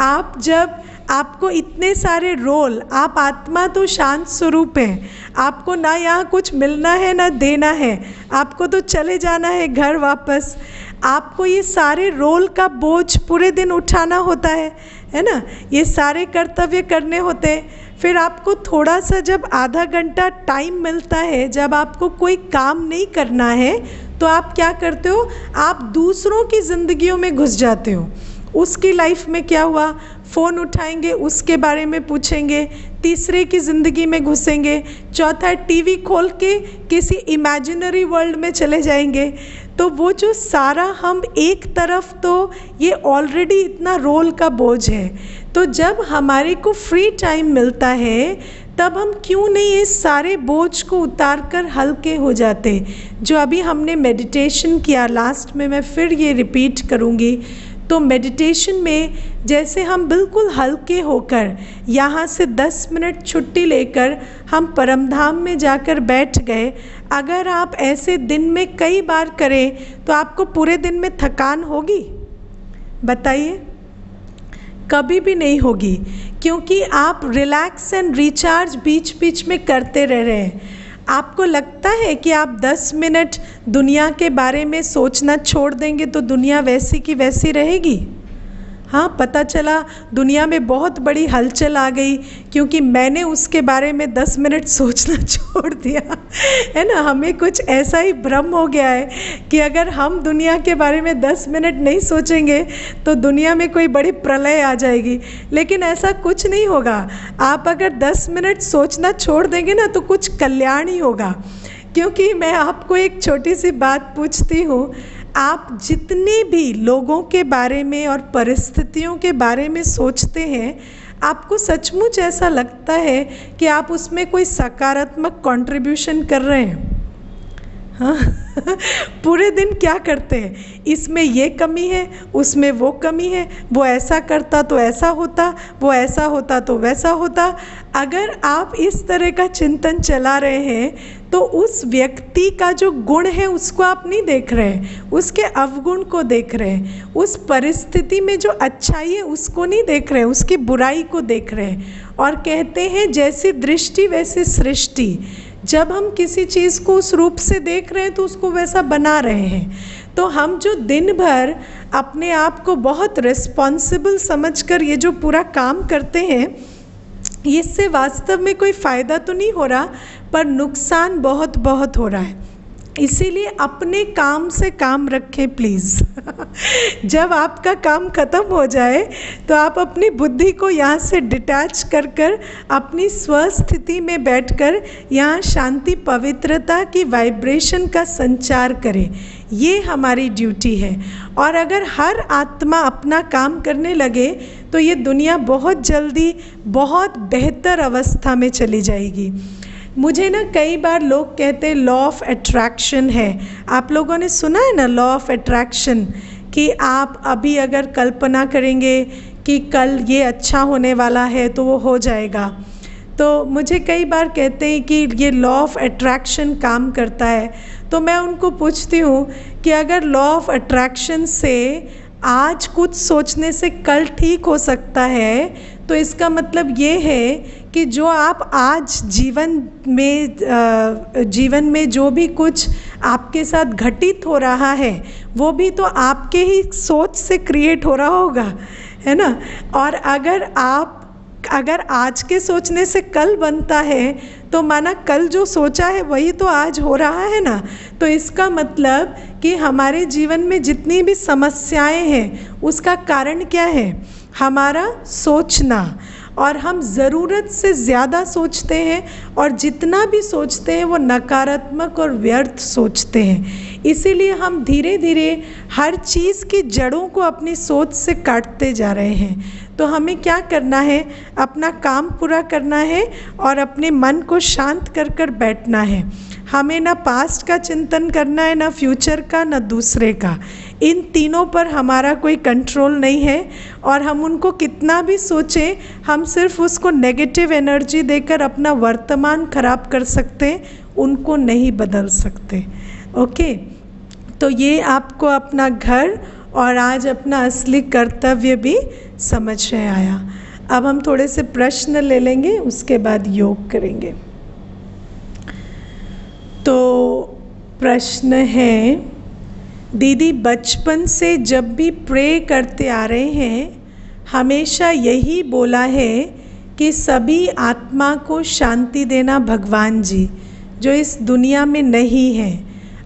आप। जब आपको इतने सारे रोल, आप आत्मा तो शांत स्वरूप हैं, आपको ना यहाँ कुछ मिलना है ना देना है, आपको तो चले जाना है घर वापस। आपको ये सारे रोल का बोझ पूरे दिन उठाना होता है ना, ये सारे कर्तव्य करने होते हैं। फिर आपको थोड़ा सा जब आधा घंटा टाइम मिलता है, जब आपको कोई काम नहीं करना है, तो आप क्या करते हो? आप दूसरों की ज़िंदगियों में घुस जाते हो। उसकी लाइफ में क्या हुआ, फ़ोन उठाएंगे उसके बारे में पूछेंगे, तीसरे की ज़िंदगी में घुसेंगे, चौथा टीवी खोल के किसी इमेजिनरी वर्ल्ड में चले जाएंगे। तो वो जो सारा हम एक तरफ, तो ये ऑलरेडी इतना रोल का बोझ है। तो जब हमारे को फ्री टाइम मिलता है तब हम क्यों नहीं इस सारे बोझ को उतार कर हल्के हो जाते। जो अभी हमने मेडिटेशन किया, लास्ट में मैं फिर ये रिपीट करूँगी, तो मेडिटेशन में जैसे हम बिल्कुल हल्के होकर यहाँ से 10 मिनट छुट्टी लेकर हम परमधाम में जाकर बैठ गए, अगर आप ऐसे दिन में कई बार करें तो आपको पूरे दिन में थकान होगी? बताइए, कभी भी नहीं होगी, क्योंकि आप रिलैक्स एंड रिचार्ज बीच बीच में करते रह रहे हैं। आपको लगता है कि आप 10 मिनट दुनिया के बारे में सोचना छोड़ देंगे तो दुनिया वैसी की वैसी रहेगी? हाँ, पता चला दुनिया में बहुत बड़ी हलचल आ गई क्योंकि मैंने उसके बारे में 10 मिनट सोचना छोड़ दिया, है ना। हमें कुछ ऐसा ही भ्रम हो गया है कि अगर हम दुनिया के बारे में 10 मिनट नहीं सोचेंगे तो दुनिया में कोई बड़ी प्रलय आ जाएगी, लेकिन ऐसा कुछ नहीं होगा। आप अगर 10 मिनट सोचना छोड़ देंगे ना तो कुछ कल्याण ही होगा। क्योंकि मैं आपको एक छोटी सी बात पूछती हूँ, आप जितने भी लोगों के बारे में और परिस्थितियों के बारे में सोचते हैं, आपको सचमुच ऐसा लगता है कि आप उसमें कोई सकारात्मक कंट्रीब्यूशन कर रहे हैं? हाँ पूरे दिन क्या करते हैं, इसमें ये कमी है, उसमें वो कमी है, वो ऐसा करता तो ऐसा होता, वो ऐसा होता तो वैसा होता। अगर आप इस तरह का चिंतन चला रहे हैं तो उस व्यक्ति का जो गुण है उसको आप नहीं देख रहे हैं, उसके अवगुण को देख रहे हैं। उस परिस्थिति में जो अच्छाई है उसको नहीं देख रहे हैं, उसकी बुराई को देख रहे हैं। और कहते हैं जैसी दृष्टि वैसी सृष्टि। जब हम किसी चीज़ को उस रूप से देख रहे हैं तो उसको वैसा बना रहे हैं। तो हम जो दिन भर अपने आप को बहुत रिस्पॉन्सिबल समझकर ये जो पूरा काम करते हैं, इससे वास्तव में कोई फ़ायदा तो नहीं हो रहा, पर नुकसान बहुत बहुत हो रहा है। इसीलिए अपने काम से काम रखें प्लीज़। जब आपका काम ख़त्म हो जाए तो आप अपनी बुद्धि को यहाँ से डिटैच कर कर अपनी स्वस्थिति में बैठकर यहाँ शांति पवित्रता की वाइब्रेशन का संचार करें। ये हमारी ड्यूटी है। और अगर हर आत्मा अपना काम करने लगे तो ये दुनिया बहुत जल्दी बहुत बेहतर अवस्था में चली जाएगी। मुझे ना कई बार लोग कहते हैं लॉ ऑफ अट्रैक्शन है। आप लोगों ने सुना है ना लॉ ऑफ अट्रैक्शन, कि आप अभी अगर कल्पना करेंगे कि कल ये अच्छा होने वाला है तो वो हो जाएगा। तो मुझे कई बार कहते हैं कि ये लॉ ऑफ अट्रैक्शन काम करता है। तो मैं उनको पूछती हूँ कि अगर लॉ ऑफ अट्रैक्शन से आज कुछ सोचने से कल ठीक हो सकता है, तो इसका मतलब ये है कि जो आप आज जीवन में जो भी कुछ आपके साथ घटित हो रहा है वो भी तो आपके ही सोच से क्रिएट हो रहा होगा, है ना। और अगर आज के सोचने से कल बनता है तो माना कल जो सोचा है वही तो आज हो रहा है ना। तो इसका मतलब कि हमारे जीवन में जितनी भी समस्याएं हैं उसका कारण क्या है, हमारा सोचना। और हम ज़रूरत से ज़्यादा सोचते हैं और जितना भी सोचते हैं वो नकारात्मक और व्यर्थ सोचते हैं। इसीलिए हम धीरे धीरे हर चीज़ की जड़ों को अपनी सोच से काटते जा रहे हैं। तो हमें क्या करना है, अपना काम पूरा करना है और अपने मन को शांत कर कर बैठना है। हमें ना पास्ट का चिंतन करना है, ना फ्यूचर का, ना दूसरे का। इन तीनों पर हमारा कोई कंट्रोल नहीं है। और हम उनको कितना भी सोचें, हम सिर्फ उसको नेगेटिव एनर्जी देकर अपना वर्तमान खराब कर सकते हैं, उनको नहीं बदल सकते। ओके, तो ये आपको अपना घर और आज अपना असली कर्तव्य भी समझ में आया। अब हम थोड़े से प्रश्न ले लेंगे, उसके बाद योग करेंगे। तो प्रश्न है, दीदी बचपन से जब भी प्रे करते आ रहे हैं हमेशा यही बोला है कि सभी आत्मा को शांति देना भगवान जी, जो इस दुनिया में नहीं है।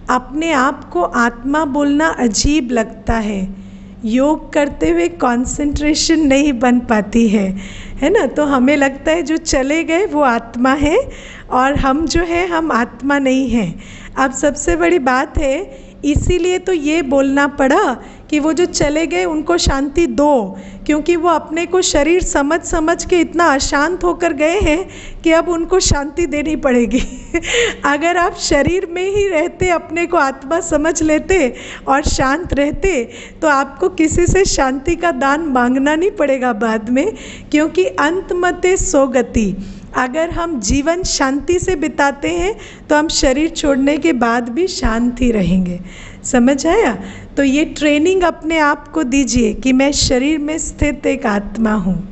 अपने आप को आत्मा बोलना अजीब लगता है, योग करते हुए कंसंट्रेशन नहीं बन पाती है ना। तो हमें लगता है जो चले गए वो आत्मा है और हम जो है हम आत्मा नहीं हैं। अब सबसे बड़ी बात है, इसीलिए तो ये बोलना पड़ा कि वो जो चले गए उनको शांति दो, क्योंकि वो अपने को शरीर समझ समझ के इतना अशांत होकर गए हैं कि अब उनको शांति देनी पड़ेगी। अगर आप शरीर में ही रहते, अपने को आत्मा समझ लेते और शांत रहते, तो आपको किसी से शांति का दान मांगना नहीं पड़ेगा बाद में, क्योंकि अंतमते सो गति। अगर हम जीवन शांति से बिताते हैं तो हम शरीर छोड़ने के बाद भी शांत ही रहेंगे। समझ आया? तो ये ट्रेनिंग अपने आप को दीजिए कि मैं शरीर में स्थित एक आत्मा हूँ।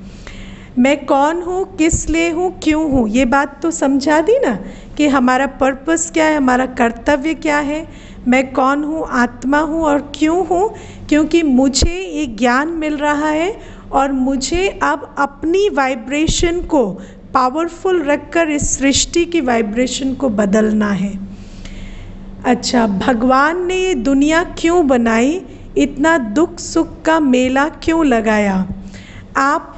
मैं कौन हूँ, किस लिए हूँ, क्यों हूँ, ये बात तो समझा दी ना कि हमारा पर्पस क्या है, हमारा कर्तव्य क्या है। मैं कौन हूँ, आत्मा हूँ और क्यों हूँ, क्योंकि मुझे ये ज्ञान मिल रहा है और मुझे अब अपनी वाइब्रेशन को पावरफुल रखकर इस सृष्टि की वाइब्रेशन को बदलना है। अच्छा, भगवान ने ये दुनिया क्यों बनाई, इतना दुख सुख का मेला क्यों लगाया? आप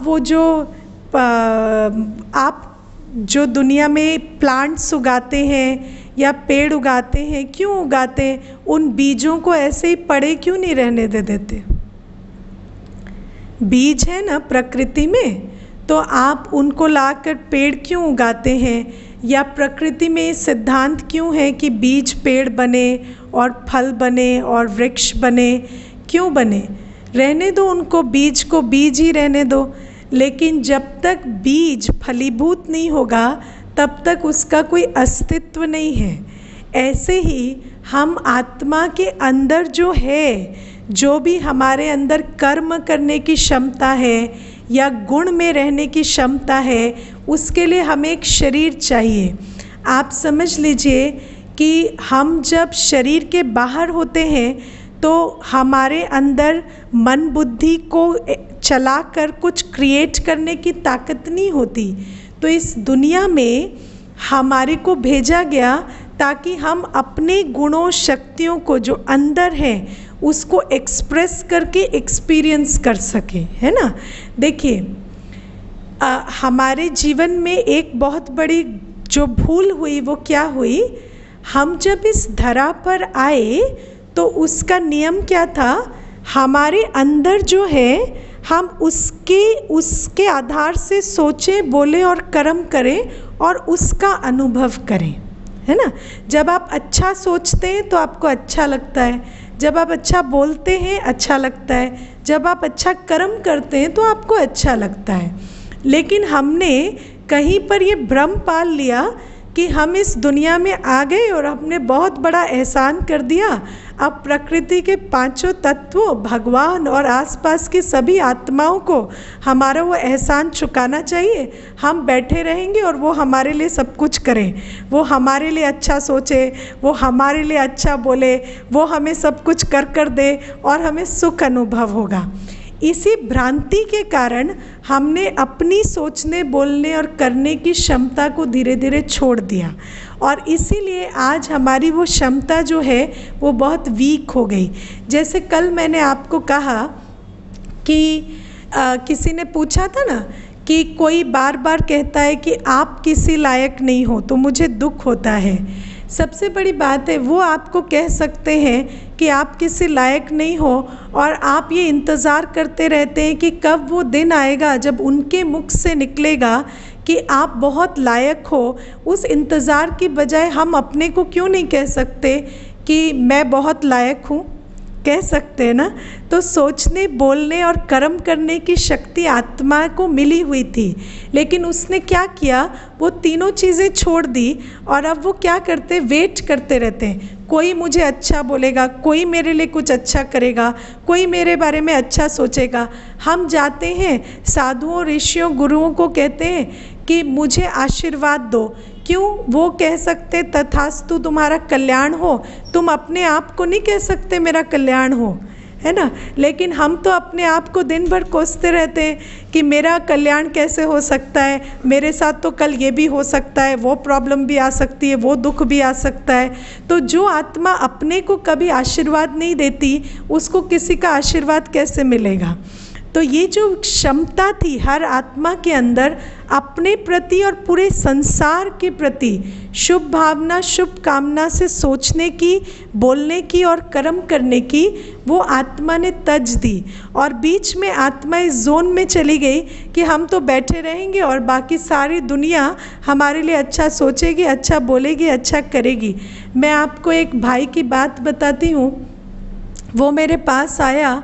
वो जो आप जो दुनिया में प्लांट्स उगाते हैं या पेड़ उगाते हैं, क्यों उगाते हैं? उन बीजों को ऐसे ही पड़े क्यों नहीं रहने दे देते? बीज है ना प्रकृति में, तो आप उनको लाकर पेड़ क्यों उगाते हैं? या प्रकृति में सिद्धांत क्यों है कि बीज पेड़ बने और फल बने और वृक्ष बने? क्यों बने? रहने दो उनको, बीज को बीज ही रहने दो। लेकिन जब तक बीज फलीभूत नहीं होगा तब तक उसका कोई अस्तित्व नहीं है। ऐसे ही हम आत्मा के अंदर जो है, जो भी हमारे अंदर कर्म करने की क्षमता है या गुण में रहने की क्षमता है, उसके लिए हमें एक शरीर चाहिए। आप समझ लीजिए कि हम जब शरीर के बाहर होते हैं तो हमारे अंदर मन बुद्धि को चलाकर कुछ क्रिएट करने की ताकत नहीं होती। तो इस दुनिया में हमारे को भेजा गया ताकि हम अपने गुणों शक्तियों को जो अंदर हैं उसको एक्सप्रेस करके एक्सपीरियंस कर सके, है ना। देखिए, हमारे जीवन में एक बहुत बड़ी जो भूल हुई वो क्या हुई, हम जब इस धरा पर आए तो उसका नियम क्या था, हमारे अंदर जो है हम उसके आधार से सोचें, बोलें और कर्म करें और उसका अनुभव करें, है ना। जब आप अच्छा सोचते हैं तो आपको अच्छा लगता है, जब आप अच्छा बोलते हैं अच्छा लगता है, जब आप अच्छा कर्म करते हैं तो आपको अच्छा लगता है। लेकिन हमने कहीं पर ये भ्रम पाल लिया कि हम इस दुनिया में आ गए और हमने बहुत बड़ा एहसान कर दिया। अब प्रकृति के पांचों तत्वों, भगवान और आसपास की सभी आत्माओं को हमारा वो एहसान चुकाना चाहिए। हम बैठे रहेंगे और वो हमारे लिए सब कुछ करें, वो हमारे लिए अच्छा सोचे, वो हमारे लिए अच्छा बोले, वो हमें सब कुछ कर कर दे और हमें सुख अनुभव होगा। इसी भ्रांति के कारण हमने अपनी सोचने, बोलने और करने की क्षमता को धीरे धीरे छोड़ दिया और इसीलिए आज हमारी वो क्षमता जो है वो बहुत वीक हो गई। जैसे कल मैंने आपको कहा कि किसी ने पूछा था ना कि कोई बार बार कहता है कि आप किसी लायक नहीं हो, तो मुझे दुख होता है। सबसे बड़ी बात है, वो आपको कह सकते हैं कि आप किसी लायक नहीं हो और आप ये इंतज़ार करते रहते हैं कि कब वो दिन आएगा जब उनके मुख से निकलेगा कि आप बहुत लायक हो। उस इंतज़ार की बजाय हम अपने को क्यों नहीं कह सकते कि मैं बहुत लायक हूँ? कह सकते हैं ना। तो सोचने, बोलने और कर्म करने की शक्ति आत्मा को मिली हुई थी, लेकिन उसने क्या किया, वो तीनों चीज़ें छोड़ दी और अब वो क्या करते, वेट करते रहते हैं। कोई मुझे अच्छा बोलेगा, कोई मेरे लिए कुछ अच्छा करेगा, कोई मेरे बारे में अच्छा सोचेगा। हम जाते हैं साधुओं, ऋषियों, गुरुओं को कहते हैं कि मुझे आशीर्वाद दो। क्यों? वो कह सकते तथास्तु तुम्हारा कल्याण हो, तुम अपने आप को नहीं कह सकते मेरा कल्याण हो, है ना। लेकिन हम तो अपने आप को दिन भर कोसते रहते हैं कि मेरा कल्याण कैसे हो सकता है, मेरे साथ तो कल ये भी हो सकता है, वो प्रॉब्लम भी आ सकती है, वो दुख भी आ सकता है। तो जो आत्मा अपने को कभी आशीर्वाद नहीं देती, उसको किसी का आशीर्वाद कैसे मिलेगा। तो ये जो क्षमता थी हर आत्मा के अंदर अपने प्रति और पूरे संसार के प्रति शुभ भावना, शुभ कामना से सोचने की, बोलने की और कर्म करने की, वो आत्मा ने तज दी। और बीच में आत्मा इस जोन में चली गई कि हम तो बैठे रहेंगे और बाकी सारी दुनिया हमारे लिए अच्छा सोचेगी, अच्छा बोलेगी, अच्छा करेगी। मैं आपको एक भाई की बात बताती हूँ। वो मेरे पास आया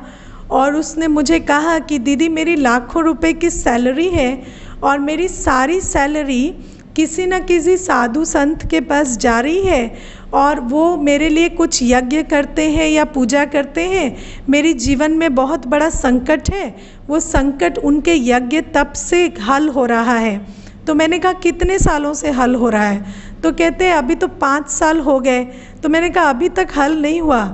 और उसने मुझे कहा कि दीदी मेरी लाखों रुपए की सैलरी है और मेरी सारी सैलरी किसी न किसी साधु संत के पास जा रही है और वो मेरे लिए कुछ यज्ञ करते हैं या पूजा करते हैं। मेरी जीवन में बहुत बड़ा संकट है, वो संकट उनके यज्ञ तप से हल हो रहा है। तो मैंने कहा कितने सालों से हल हो रहा है। तो कहते हैं अभी तो 5 साल हो गए। तो मैंने कहा अभी तक हल नहीं हुआ।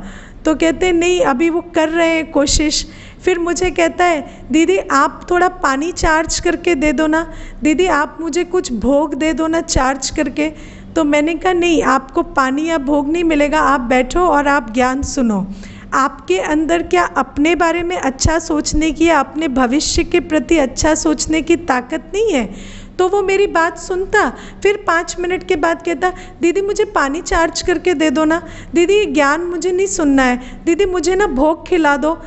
तो कहते नहीं अभी वो कर रहे हैं कोशिश। फिर मुझे कहता है दीदी आप थोड़ा पानी चार्ज करके दे दो ना, दीदी आप मुझे कुछ भोग दे दो ना चार्ज करके। तो मैंने कहा नहीं, आपको पानी या भोग नहीं मिलेगा, आप बैठो और आप ज्ञान सुनो। आपके अंदर क्या अपने बारे में अच्छा सोचने की या अपने भविष्य के प्रति अच्छा सोचने की ताकत नहीं है। तो वो मेरी बात सुनता, फिर 5 मिनट के बाद कहता दीदी मुझे पानी चार्ज करके दे दो ना, दीदी ये ज्ञान मुझे नहीं सुनना है, दीदी मुझे ना भोग खिला दो।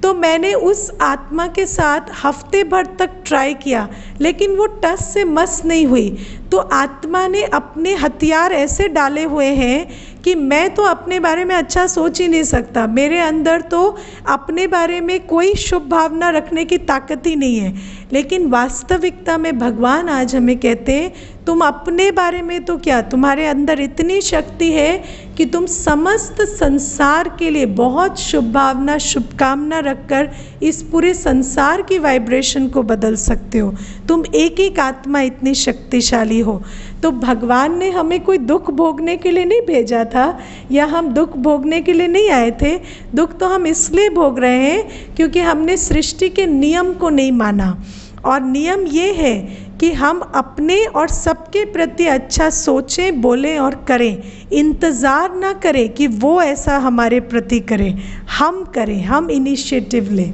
तो मैंने उस आत्मा के साथ हफ्ते भर तक ट्राई किया, लेकिन वो टस से मस नहीं हुई। तो आत्मा ने अपने हथियार ऐसे डाले हुए हैं कि मैं तो अपने बारे में अच्छा सोच ही नहीं सकता, मेरे अंदर तो अपने बारे में कोई शुभ भावना रखने की ताकत ही नहीं है। लेकिन वास्तविकता में भगवान आज हमें कहते हैं तुम अपने बारे में तो क्या, तुम्हारे अंदर इतनी शक्ति है कि तुम समस्त संसार के लिए बहुत शुभ भावना, शुभकामना रखकर इस पूरे संसार की वाइब्रेशन को बदल सकते हो। तुम एक एक आत्मा इतनी शक्तिशाली हो। तो भगवान ने हमें कोई दुख भोगने के लिए नहीं भेजा था, या हम दुख भोगने के लिए नहीं आए थे। दुख तो हम इसलिए भोग रहे हैं क्योंकि हमने सृष्टि के नियम को नहीं माना। और नियम ये है कि हम अपने और सबके प्रति अच्छा सोचें, बोलें और करें। इंतज़ार ना करें कि वो ऐसा हमारे प्रति करें, हम करें, हम इनिशिएटिव लें।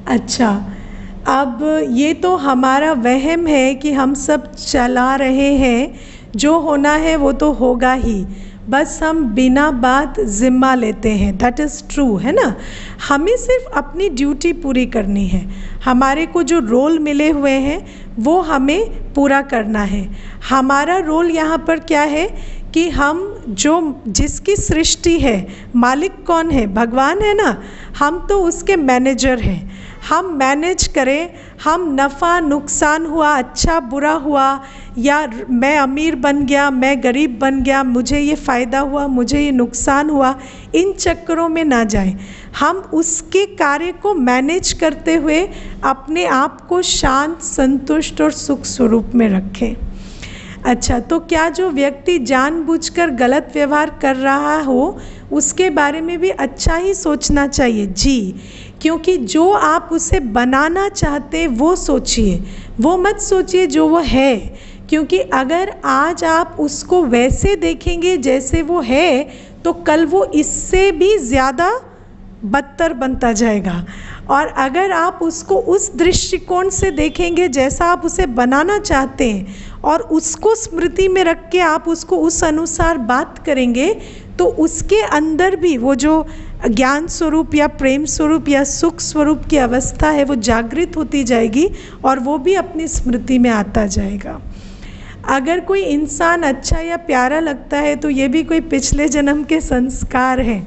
अच्छा, अब ये तो हमारा वहम है कि हम सब चला रहे हैं, जो होना है वो तो होगा ही, बस हम बिना बात ज़िम्मा लेते हैं। दैट इज़ ट्रू, है ना। हमें सिर्फ अपनी ड्यूटी पूरी करनी है। हमारे को जो रोल मिले हुए हैं वो हमें पूरा करना है। हमारा रोल यहाँ पर क्या है कि हम जिसकी सृष्टि है, मालिक कौन है, भगवान है ना। हम तो उसके मैनेजर हैं। हम मैनेज करें, हम नफ़ा नुकसान हुआ, अच्छा बुरा हुआ, या मैं अमीर बन गया, मैं गरीब बन गया, मुझे ये फ़ायदा हुआ, मुझे ये नुकसान हुआ, इन चक्करों में ना जाएं। हम उसके कार्य को मैनेज करते हुए अपने आप को शांत, संतुष्ट और सुख स्वरूप में रखें। अच्छा, तो क्या जो व्यक्ति जानबूझकर गलत व्यवहार कर रहा हो उसके बारे में भी अच्छा ही सोचना चाहिए जी, क्योंकि जो आप उसे बनाना चाहते वो सोचिए, वो मत सोचिए जो वो है। क्योंकि अगर आज आप उसको वैसे देखेंगे जैसे वो है, तो कल वो इससे भी ज़्यादा बदतर बनता जाएगा। और अगर आप उसको उस दृष्टिकोण से देखेंगे जैसा आप उसे बनाना चाहते हैं, और उसको स्मृति में रख के आप उसको उस अनुसार बात करेंगे, तो उसके अंदर भी वो जो ज्ञान स्वरूप या प्रेम स्वरूप या सुख स्वरूप की अवस्था है वो जागृत होती जाएगी और वो भी अपनी स्मृति में आता जाएगा। अगर कोई इंसान अच्छा या प्यारा लगता है तो ये भी कोई पिछले जन्म के संस्कार हैं।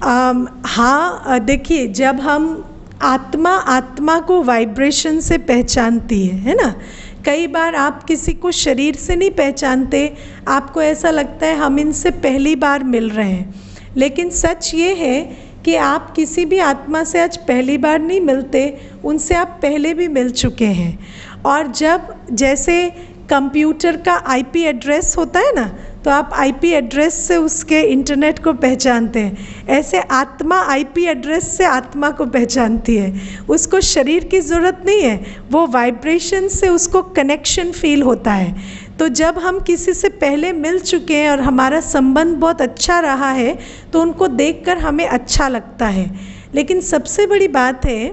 हाँ, देखिए, जब हम आत्मा को वाइब्रेशन से पहचानती है ना। कई बार आप किसी को शरीर से नहीं पहचानते, आपको ऐसा लगता है हम इनसे पहली बार मिल रहे हैं, लेकिन सच ये है कि आप किसी भी आत्मा से आज पहली बार नहीं मिलते, उनसे आप पहले भी मिल चुके हैं। और जब जैसे कंप्यूटर का IP एड्रेस होता है ना, तो आप आईपी एड्रेस से उसके इंटरनेट को पहचानते हैं। ऐसे आत्मा आईपी एड्रेस से आत्मा को पहचानती है। उसको शरीर की ज़रूरत नहीं है, वो वाइब्रेशन से उसको कनेक्शन फील होता है। तो जब हम किसी से पहले मिल चुके हैं और हमारा संबंध बहुत अच्छा रहा है तो उनको देखकर हमें अच्छा लगता है। लेकिन सबसे बड़ी बात है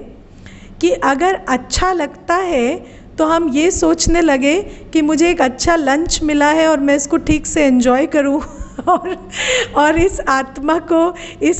कि अगर अच्छा लगता है तो हम ये सोचने लगे कि मुझे एक अच्छा लंच मिला है और मैं इसको ठीक से एंजॉय करूं और इस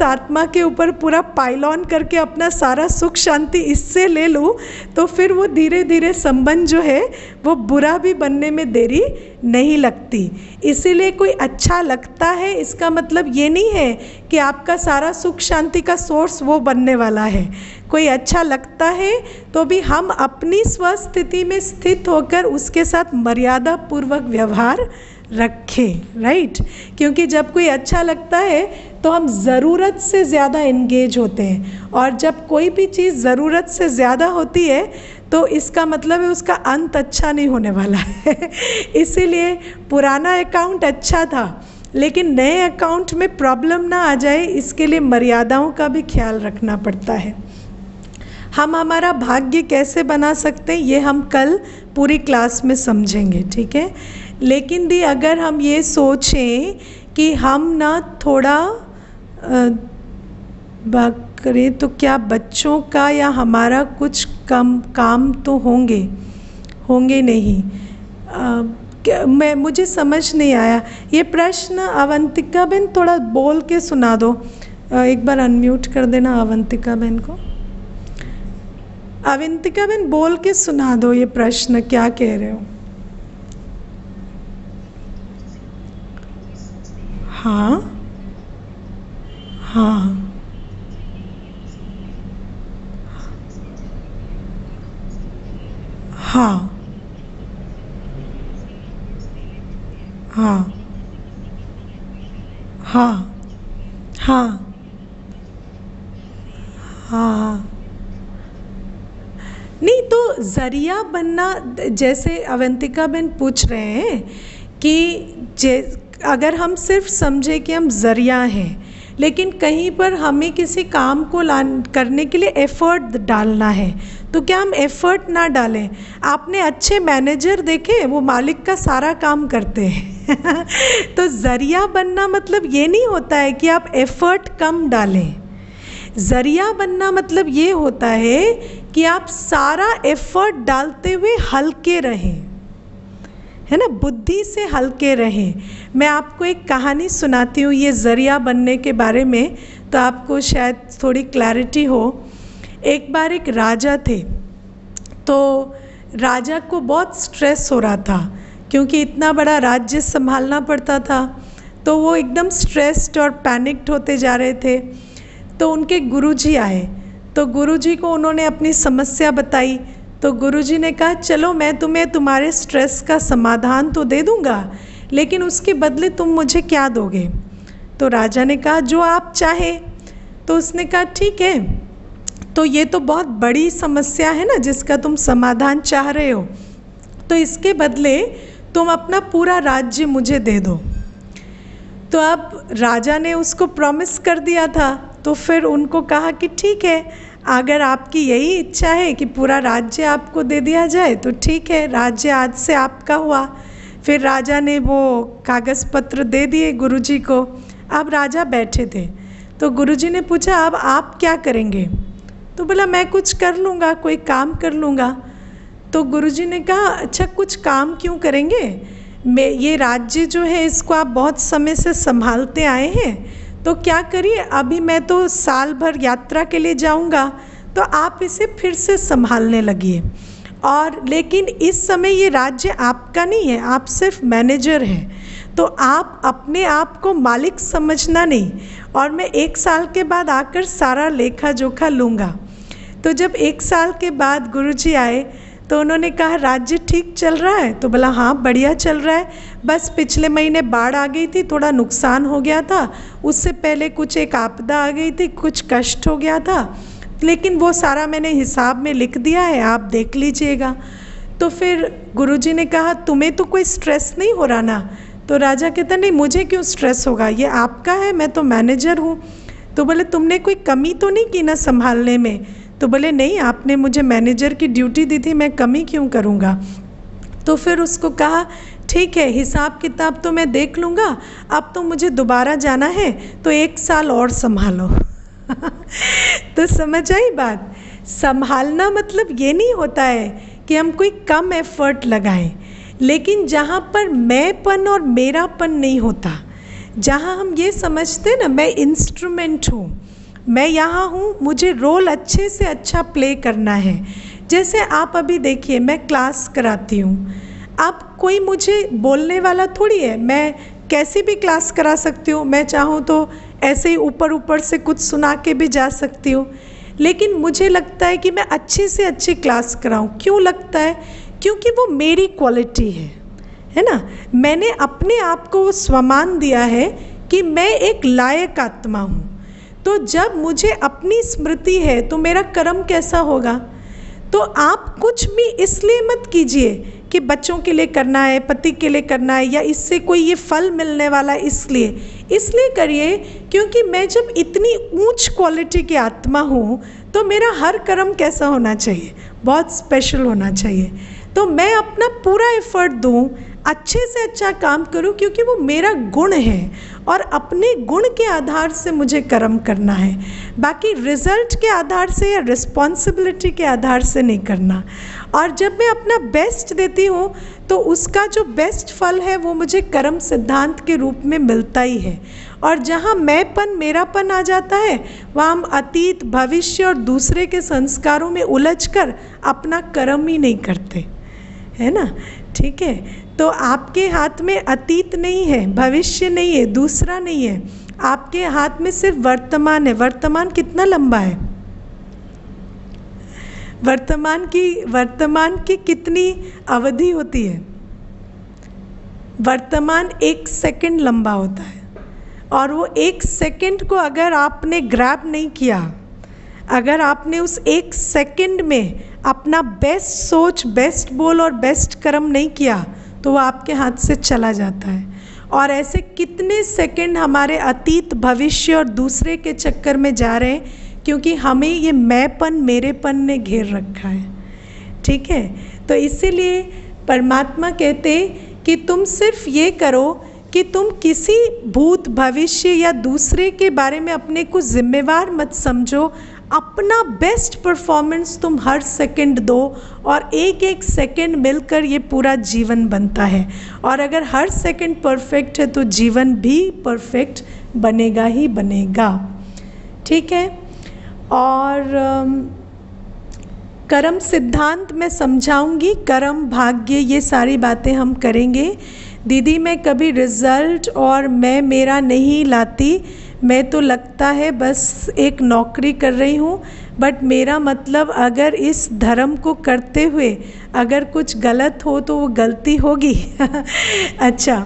आत्मा के ऊपर पूरा पाइल ऑन करके अपना सारा सुख शांति इससे ले लूं, तो फिर वो धीरे धीरे संबंध जो है वो बुरा भी बनने में देरी नहीं लगती। इसीलिए कोई अच्छा लगता है इसका मतलब ये नहीं है कि आपका सारा सुख शांति का सोर्स वो बनने वाला है। कोई अच्छा लगता है तो भी हम अपनी स्वस्थिति में स्थित होकर उसके साथ मर्यादा पूर्वक व्यवहार रखें, राइट। क्योंकि जब कोई अच्छा लगता है तो हम ज़रूरत से ज़्यादा एंगेज होते हैं, और जब कोई भी चीज़ ज़रूरत से ज़्यादा होती है तो इसका मतलब है उसका अंत अच्छा नहीं होने वाला है। इसीलिए पुराना अकाउंट अच्छा था, लेकिन नए अकाउंट में प्रॉब्लम ना आ जाए इसके लिए मर्यादाओं का भी ख्याल रखना पड़ता है। हम हमारा भाग्य कैसे बना सकते हैं ये हम कल पूरी क्लास में समझेंगे, ठीक है। लेकिन दी अगर हम ये सोचें कि हम ना थोड़ा करें तो क्या बच्चों का या हमारा कुछ कम काम तो होंगे नहीं। मुझे समझ नहीं आया ये प्रश्न। अवंतिका बहन थोड़ा बोल के सुना दो, एक बार अनम्यूट कर देना अवंतिका बहन को। अवंतिका बहन बोल के सुना दो ये प्रश्न क्या कह रहे हो। हाँ हाँ हाँ हाँ हाँ हाँ हाँ। नहीं तो ज़रिया बनना, जैसे अवंतिका बहन पूछ रहे हैं कि अगर हम सिर्फ समझे कि हम ज़रिया हैं, लेकिन कहीं पर हमें किसी काम को करने के लिए एफ़र्ट डालना है, तो क्या हम एफ़र्ट ना डालें। आपने अच्छे मैनेजर देखे, वो मालिक का सारा काम करते हैं। तो ज़रिया बनना मतलब ये नहीं होता है कि आप एफ़र्ट कम डालें। ज़रिया बनना मतलब ये होता है कि आप सारा एफ़र्ट डालते हुए हल्के रहें, है ना, बुद्धि से हल्के रहें। मैं आपको एक कहानी सुनाती हूँ ये ज़रिया बनने के बारे में, तो आपको शायद थोड़ी क्लैरिटी हो। एक बार एक राजा थे, तो राजा को बहुत स्ट्रेस हो रहा था क्योंकि इतना बड़ा राज्य संभालना पड़ता था। तो वो एकदम स्ट्रेस्ड और पैनिक्ड होते जा रहे थे। तो उनके गुरुजी आए, तो गुरुजी को उन्होंने अपनी समस्या बताई। तो गुरुजी ने कहा चलो मैं तुम्हें तुम्हारे स्ट्रेस का समाधान तो दे दूंगा, लेकिन उसके बदले तुम मुझे क्या दोगे। तो राजा ने कहा जो आप चाहें। तो उसने कहा ठीक है, तो ये तो बहुत बड़ी समस्या है ना जिसका तुम समाधान चाह रहे हो, तो इसके बदले तुम अपना पूरा राज्य मुझे दे दो। तो अब राजा ने उसको प्रॉमिस कर दिया था, तो फिर उनको कहा कि ठीक है, अगर आपकी यही इच्छा है कि पूरा राज्य आपको दे दिया जाए तो ठीक है, राज्य आज से आपका हुआ। फिर राजा ने वो कागज़ पत्र दे दिए गुरुजी को। अब राजा बैठे थे, तो गुरुजी ने पूछा अब आप क्या करेंगे। तो बोला मैं कुछ कर लूँगा, कोई काम कर लूँगा। तो गुरुजी ने कहा अच्छा कुछ काम क्यों करेंगे, मैं ये राज्य जो है इसको आप बहुत समय से संभालते आए हैं, तो क्या करिए अभी मैं तो साल भर यात्रा के लिए जाऊंगा, तो आप इसे फिर से संभालने लगिए। और लेकिन इस समय ये राज्य आपका नहीं है, आप सिर्फ मैनेजर हैं, तो आप अपने आप को मालिक समझना नहीं, और मैं 1 साल के बाद आकर सारा लेखा जोखा लूँगा। तो जब 1 साल के बाद गुरुजी आए तो उन्होंने कहा राज्य ठीक चल रहा है। तो बोला हाँ बढ़िया चल रहा है, बस पिछले महीने बाढ़ आ गई थी, थोड़ा नुकसान हो गया था, उससे पहले कुछ एक आपदा आ गई थी, कुछ कष्ट हो गया था, लेकिन वो सारा मैंने हिसाब में लिख दिया है, आप देख लीजिएगा। तो फिर गुरुजी ने कहा तुम्हें तो कोई स्ट्रेस नहीं हो रहा ना। तो राजा कहता नहीं मुझे क्यों स्ट्रेस होगा, ये आपका है, मैं तो मैनेजर हूँ। तो बोले तुमने कोई कमी तो नहीं की ना संभालने में। तो बोले नहीं, आपने मुझे मैनेजर की ड्यूटी दी थी, मैं कमी क्यों करूँगा। तो फिर उसको कहा ठीक है, हिसाब किताब तो मैं देख लूँगा, अब तो मुझे दोबारा जाना है, तो 1 साल और संभालो। तो समझ आई बात। संभालना मतलब ये नहीं होता है कि हम कोई कम एफर्ट लगाएं, लेकिन जहाँ पर मैंपन और मेरापन नहीं होता, जहाँ हम ये समझते ना मैं इंस्ट्रूमेंट हूँ, मैं यहाँ हूँ, मुझे रोल अच्छे से अच्छा प्ले करना है। जैसे आप अभी देखिए, मैं क्लास कराती हूँ, अब कोई मुझे बोलने वाला थोड़ी है, मैं कैसी भी क्लास करा सकती हूँ, मैं चाहूँ तो ऐसे ही ऊपर ऊपर से कुछ सुना के भी जा सकती हूँ, लेकिन मुझे लगता है कि मैं अच्छे से अच्छी क्लास कराऊँ। क्यों लगता है? क्योंकि वो मेरी क्वालिटी है ना। मैंने अपने आप को स्वमान दिया है कि मैं एक लायक आत्मा हूँ। तो जब मुझे अपनी स्मृति है तो मेरा कर्म कैसा होगा। तो आप कुछ भी इसलिए मत कीजिए कि बच्चों के लिए करना है, पति के लिए करना है, या इससे कोई ये फल मिलने वाला है, इसलिए करिए क्योंकि मैं जब इतनी ऊंच क्वालिटी की आत्मा हूँ तो मेरा हर कर्म कैसा होना चाहिए, बहुत स्पेशल होना चाहिए। तो मैं अपना पूरा एफर्ट दूँ, अच्छे से अच्छा काम करूं, क्योंकि वो मेरा गुण है और अपने गुण के आधार से मुझे कर्म करना है, बाकी रिजल्ट के आधार से या रिस्पॉन्सिबिलिटी के आधार से नहीं करना। और जब मैं अपना बेस्ट देती हूँ तो उसका जो बेस्ट फल है वो मुझे कर्म सिद्धांत के रूप में मिलता ही है। और जहाँ मैंपन मेरापन आ जाता है वहाँ हम अतीत, भविष्य और दूसरे के संस्कारों में उलझकर अपना कर्म ही नहीं करते, है ना। ठीक है, तो आपके हाथ में अतीत नहीं है, भविष्य नहीं है, दूसरा नहीं है, आपके हाथ में सिर्फ वर्तमान है। वर्तमान कितना लंबा है? वर्तमान की कितनी अवधि होती है? वर्तमान 1 सेकंड लंबा होता है, और वो 1 सेकंड को अगर आपने ग्रैब नहीं किया, अगर आपने उस 1 सेकंड में अपना बेस्ट सोच, बेस्ट बोल और बेस्ट कर्म नहीं किया तो वो आपके हाथ से चला जाता है। और ऐसे कितने सेकंड हमारे अतीत, भविष्य और दूसरे के चक्कर में जा रहे हैं, क्योंकि हमें ये मैंपन, मेरेपन ने घेर रखा है। ठीक है, तो इसीलिए परमात्मा कहते कि तुम सिर्फ ये करो कि तुम किसी भूत, भविष्य या दूसरे के बारे में अपने को जिम्मेवार मत समझो, अपना बेस्ट परफॉर्मेंस तुम हर सेकंड दो, और एक एक सेकंड मिलकर ये पूरा जीवन बनता है। और अगर हर सेकंड परफेक्ट है तो जीवन भी परफेक्ट बनेगा ही बनेगा। ठीक है, और कर्म सिद्धांत मैं समझाऊंगी, कर्म, भाग्य, ये सारी बातें हम करेंगे। दीदी मैं कभी रिज़ल्ट और मैं मेरा नहीं लाती, मैं तो लगता है बस एक नौकरी कर रही हूँ, बट मेरा मतलब अगर इस धर्म को करते हुए अगर कुछ गलत हो तो वो गलती होगी। अच्छा,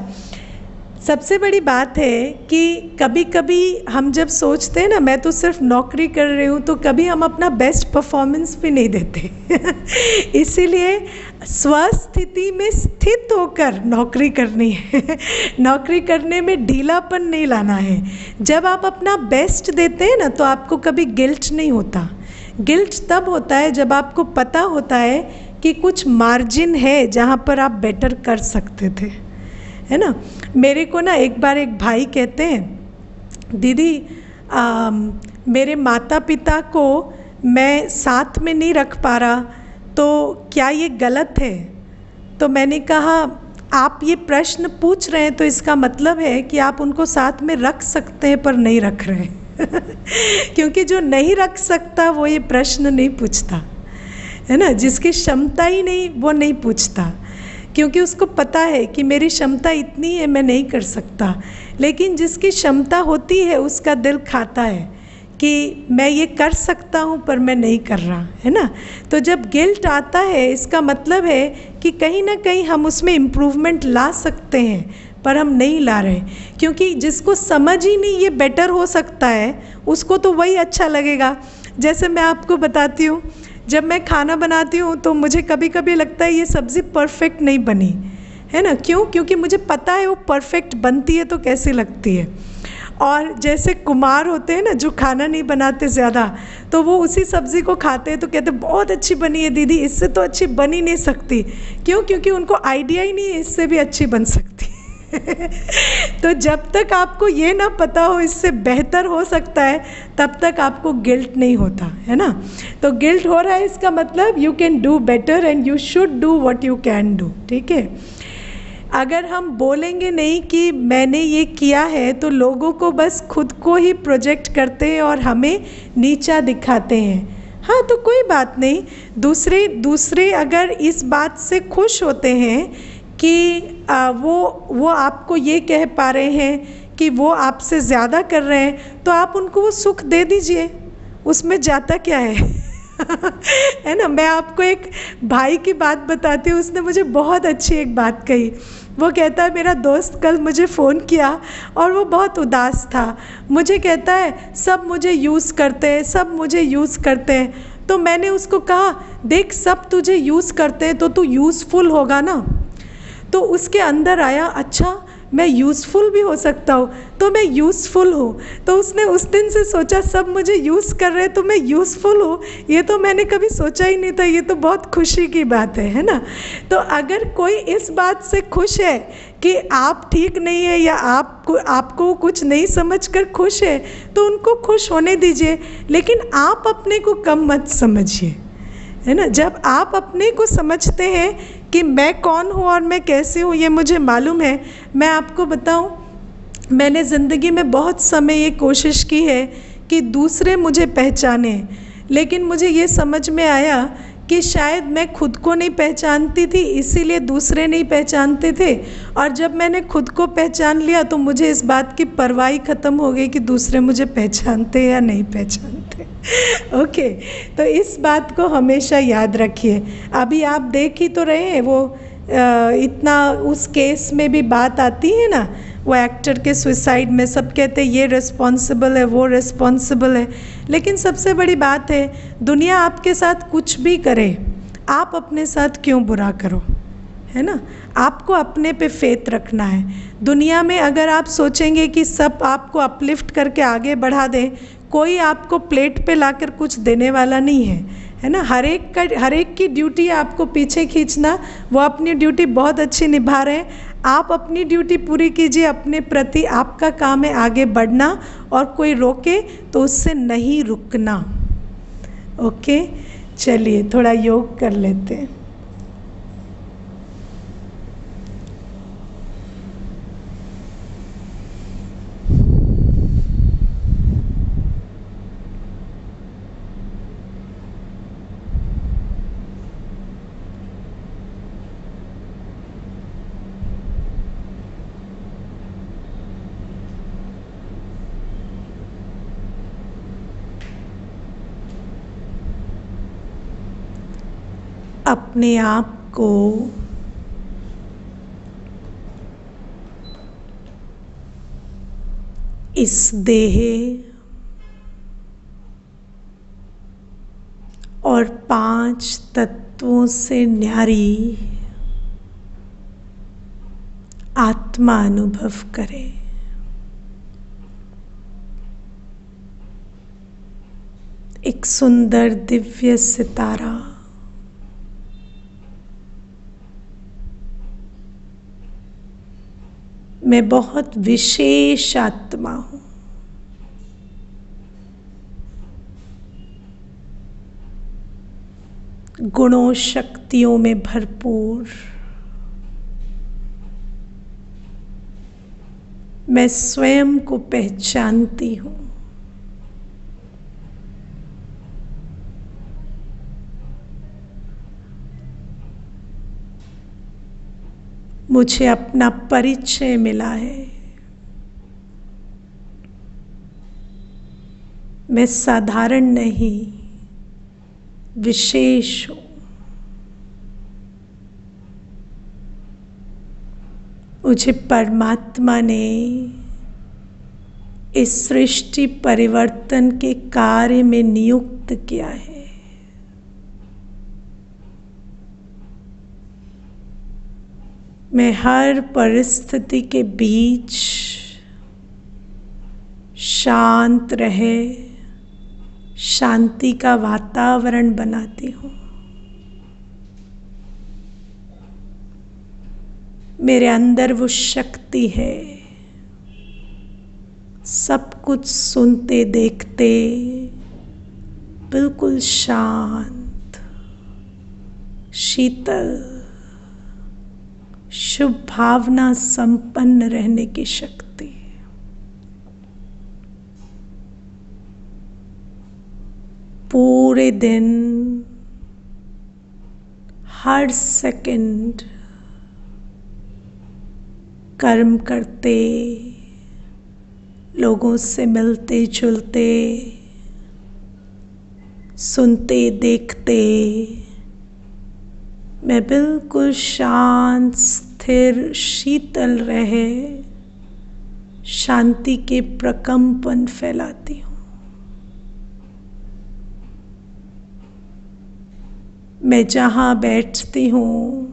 सबसे बड़ी बात है कि कभी कभी हम जब सोचते हैं ना मैं तो सिर्फ नौकरी कर रही हूँ, तो कभी हम अपना बेस्ट परफॉर्मेंस भी नहीं देते। इसीलिए स्वस्थिति में स्थित होकर नौकरी करनी है। नौकरी करने में ढीलापन नहीं लाना है। जब आप अपना बेस्ट देते हैं ना तो आपको कभी गिल्ट नहीं होता। गिल्ट तब होता है जब आपको पता होता है कि कुछ मार्जिन है जहाँ पर आप बेटर कर सकते थे, है ना। मेरे को ना एक बार एक भाई कहते हैं, दीदी मेरे माता पिता को मैं साथ में नहीं रख पा रहा, तो क्या ये गलत है? तो मैंने कहा आप ये प्रश्न पूछ रहे हैं तो इसका मतलब है कि आप उनको साथ में रख सकते हैं पर नहीं रख रहे हैं। क्योंकि जो नहीं रख सकता वो ये प्रश्न नहीं पूछता, है ना। जिसकी क्षमता ही नहीं वो नहीं पूछता, क्योंकि उसको पता है कि मेरी क्षमता इतनी है, मैं नहीं कर सकता। लेकिन जिसकी क्षमता होती है उसका दिल खाता है कि मैं ये कर सकता हूँ पर मैं नहीं कर रहा, है ना। तो जब गिल्ट आता है इसका मतलब है कि कहीं ना कहीं हम उसमें इम्प्रूवमेंट ला सकते हैं पर हम नहीं ला रहे, क्योंकि जिसको समझ ही नहीं ये बेटर हो सकता है उसको तो वही अच्छा लगेगा। जैसे मैं आपको बताती हूँ, जब मैं खाना बनाती हूँ तो मुझे कभी कभी लगता है ये सब्ज़ी परफेक्ट नहीं बनी, है ना। क्यों? क्योंकि मुझे पता है वो परफेक्ट बनती है तो कैसी लगती है। और जैसे कुमार होते हैं ना जो खाना नहीं बनाते ज़्यादा, तो वो उसी सब्ज़ी को खाते हैं तो कहते हैं बहुत अच्छी बनी है दीदी, इससे तो अच्छी बन ही नहीं सकती। क्यों? क्योंकि उनको आइडिया ही नहीं है इससे भी अच्छी बन सकती तो जब तक आपको ये ना पता हो इससे बेहतर हो सकता है, तब तक आपको गिल्ट नहीं होता, है ना। तो गिल्ट हो रहा है इसका मतलब you can do better and you should do what you can do, ठीक है। अगर हम बोलेंगे नहीं कि मैंने ये किया है, तो लोगों को बस खुद को ही प्रोजेक्ट करते हैं और हमें नीचा दिखाते हैं। हाँ, तो कोई बात नहीं, दूसरे अगर इस बात से खुश होते हैं कि वो आपको ये कह पा रहे हैं कि वो आपसे ज़्यादा कर रहे हैं, तो आप उनको वो सुख दे दीजिए, उसमें जाता क्या है है ना। मैं आपको एक भाई की बात बताती हूँ, उसने मुझे बहुत अच्छी एक बात कही। वो कहता है मेरा दोस्त कल मुझे फ़ोन किया और वो बहुत उदास था। मुझे कहता है सब मुझे यूज़ करते हैं, सब मुझे यूज़ करते हैं। तो मैंने उसको कहा देख, सब तुझे यूज़ करते हैं तो तू यूज़फुल होगा ना। तो उसके अंदर आया, अच्छा मैं यूज़फुल भी हो सकता हूँ, तो मैं यूज़फुल हूँ। तो उसने उस दिन से सोचा सब मुझे यूज़ कर रहे हैं तो मैं यूज़फुल हूँ, ये तो मैंने कभी सोचा ही नहीं था, ये तो बहुत खुशी की बात है ना। तो अगर कोई इस बात से खुश है कि आप ठीक नहीं है या आपको कुछ नहीं समझकर खुश है, तो उनको खुश होने दीजिए, लेकिन आप अपने को कम मत समझिए, है ना। जब आप अपने को समझते हैं कि मैं कौन हूँ और मैं कैसे हूँ, ये मुझे मालूम है। मैं आपको बताऊँ, मैंने ज़िंदगी में बहुत समय ये कोशिश की है कि दूसरे मुझे पहचाने, लेकिन मुझे ये समझ में आया कि शायद मैं खुद को नहीं पहचानती थी, इसीलिए दूसरे नहीं पहचानते थे। और जब मैंने खुद को पहचान लिया तो मुझे इस बात की परवाह ख़त्म हो गई कि दूसरे मुझे पहचानते या नहीं पहचानते ओके, तो इस बात को हमेशा याद रखिए। अभी आप देख ही तो रहे हैं वो इतना उस केस में भी बात आती है ना, वो एक्टर के सुसाइड में सब कहते हैं ये रिस्पॉन्सिबल है, वो रिस्पॉन्सिबल है। लेकिन सबसे बड़ी बात है, दुनिया आपके साथ कुछ भी करे, आप अपने साथ क्यों बुरा करो, है ना। आपको अपने पे फेथ रखना है। दुनिया में अगर आप सोचेंगे कि सब आपको अपलिफ्ट करके आगे बढ़ा दें, कोई आपको प्लेट पे लाकर कुछ देने वाला नहीं है ना। हर एक की ड्यूटी है आपको पीछे खींचना, वो अपनी ड्यूटी बहुत अच्छी निभा रहे हैं। आप अपनी ड्यूटी पूरी कीजिए अपने प्रति, आपका काम है आगे बढ़ना, और कोई रोके तो उससे नहीं रुकना। ओके, चलिए थोड़ा योग कर लेते हैं। अपने आप को इस देह और 5 तत्वों से न्यारी आत्मा अनुभव करें। एक सुंदर दिव्य सितारा, मैं बहुत विशेष आत्मा हूँ। गुणों शक्तियों में भरपूर, मैं स्वयं को पहचानती हूँ। मुझे अपना परिचय मिला है। मैं साधारण नहीं, विशेष हूँ। मुझे परमात्मा ने इस सृष्टि परिवर्तन के कार्य में नियुक्त किया है। मैं हर परिस्थिति के बीच शांत रहे शांति का वातावरण बनाती हूँ। मेरे अंदर वो शक्ति है, सब कुछ सुनते देखते बिल्कुल शांत, शीतल, शुभ भावना संपन्न रहने की शक्ति। पूरे दिन, हर सेकंड कर्म करते, लोगों से मिलते जुलते, सुनते देखते, मैं बिल्कुल शांत, स्थिर, शीतल रहे शांति के प्रकंपन फैलाती हूँ। मैं जहाँ बैठती हूँ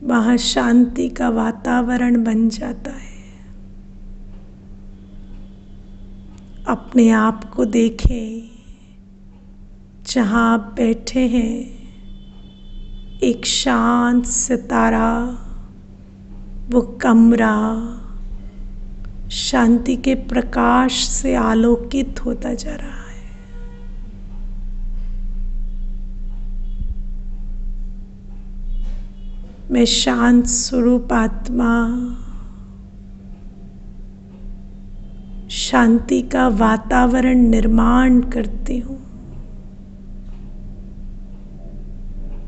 वहाँ शांति का वातावरण बन जाता है। अपने आप को देखें, जहाँ आप बैठे हैं एक शांत सितारा, वो कमरा शांति के प्रकाश से आलोकित होता जा रहा है। मैं शांत स्वरूप आत्मा शांति का वातावरण निर्माण करती हूँ।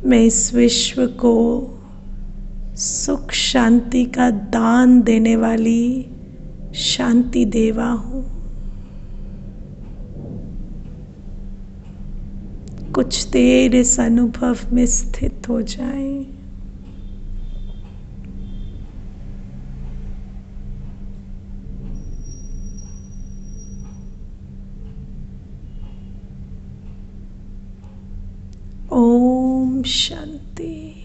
मैं इस विश्व को सुख शांति का दान देने वाली शांति देवा हूँ। कुछ देर इस अनुभव में स्थित हो जाएं। ओम शांति।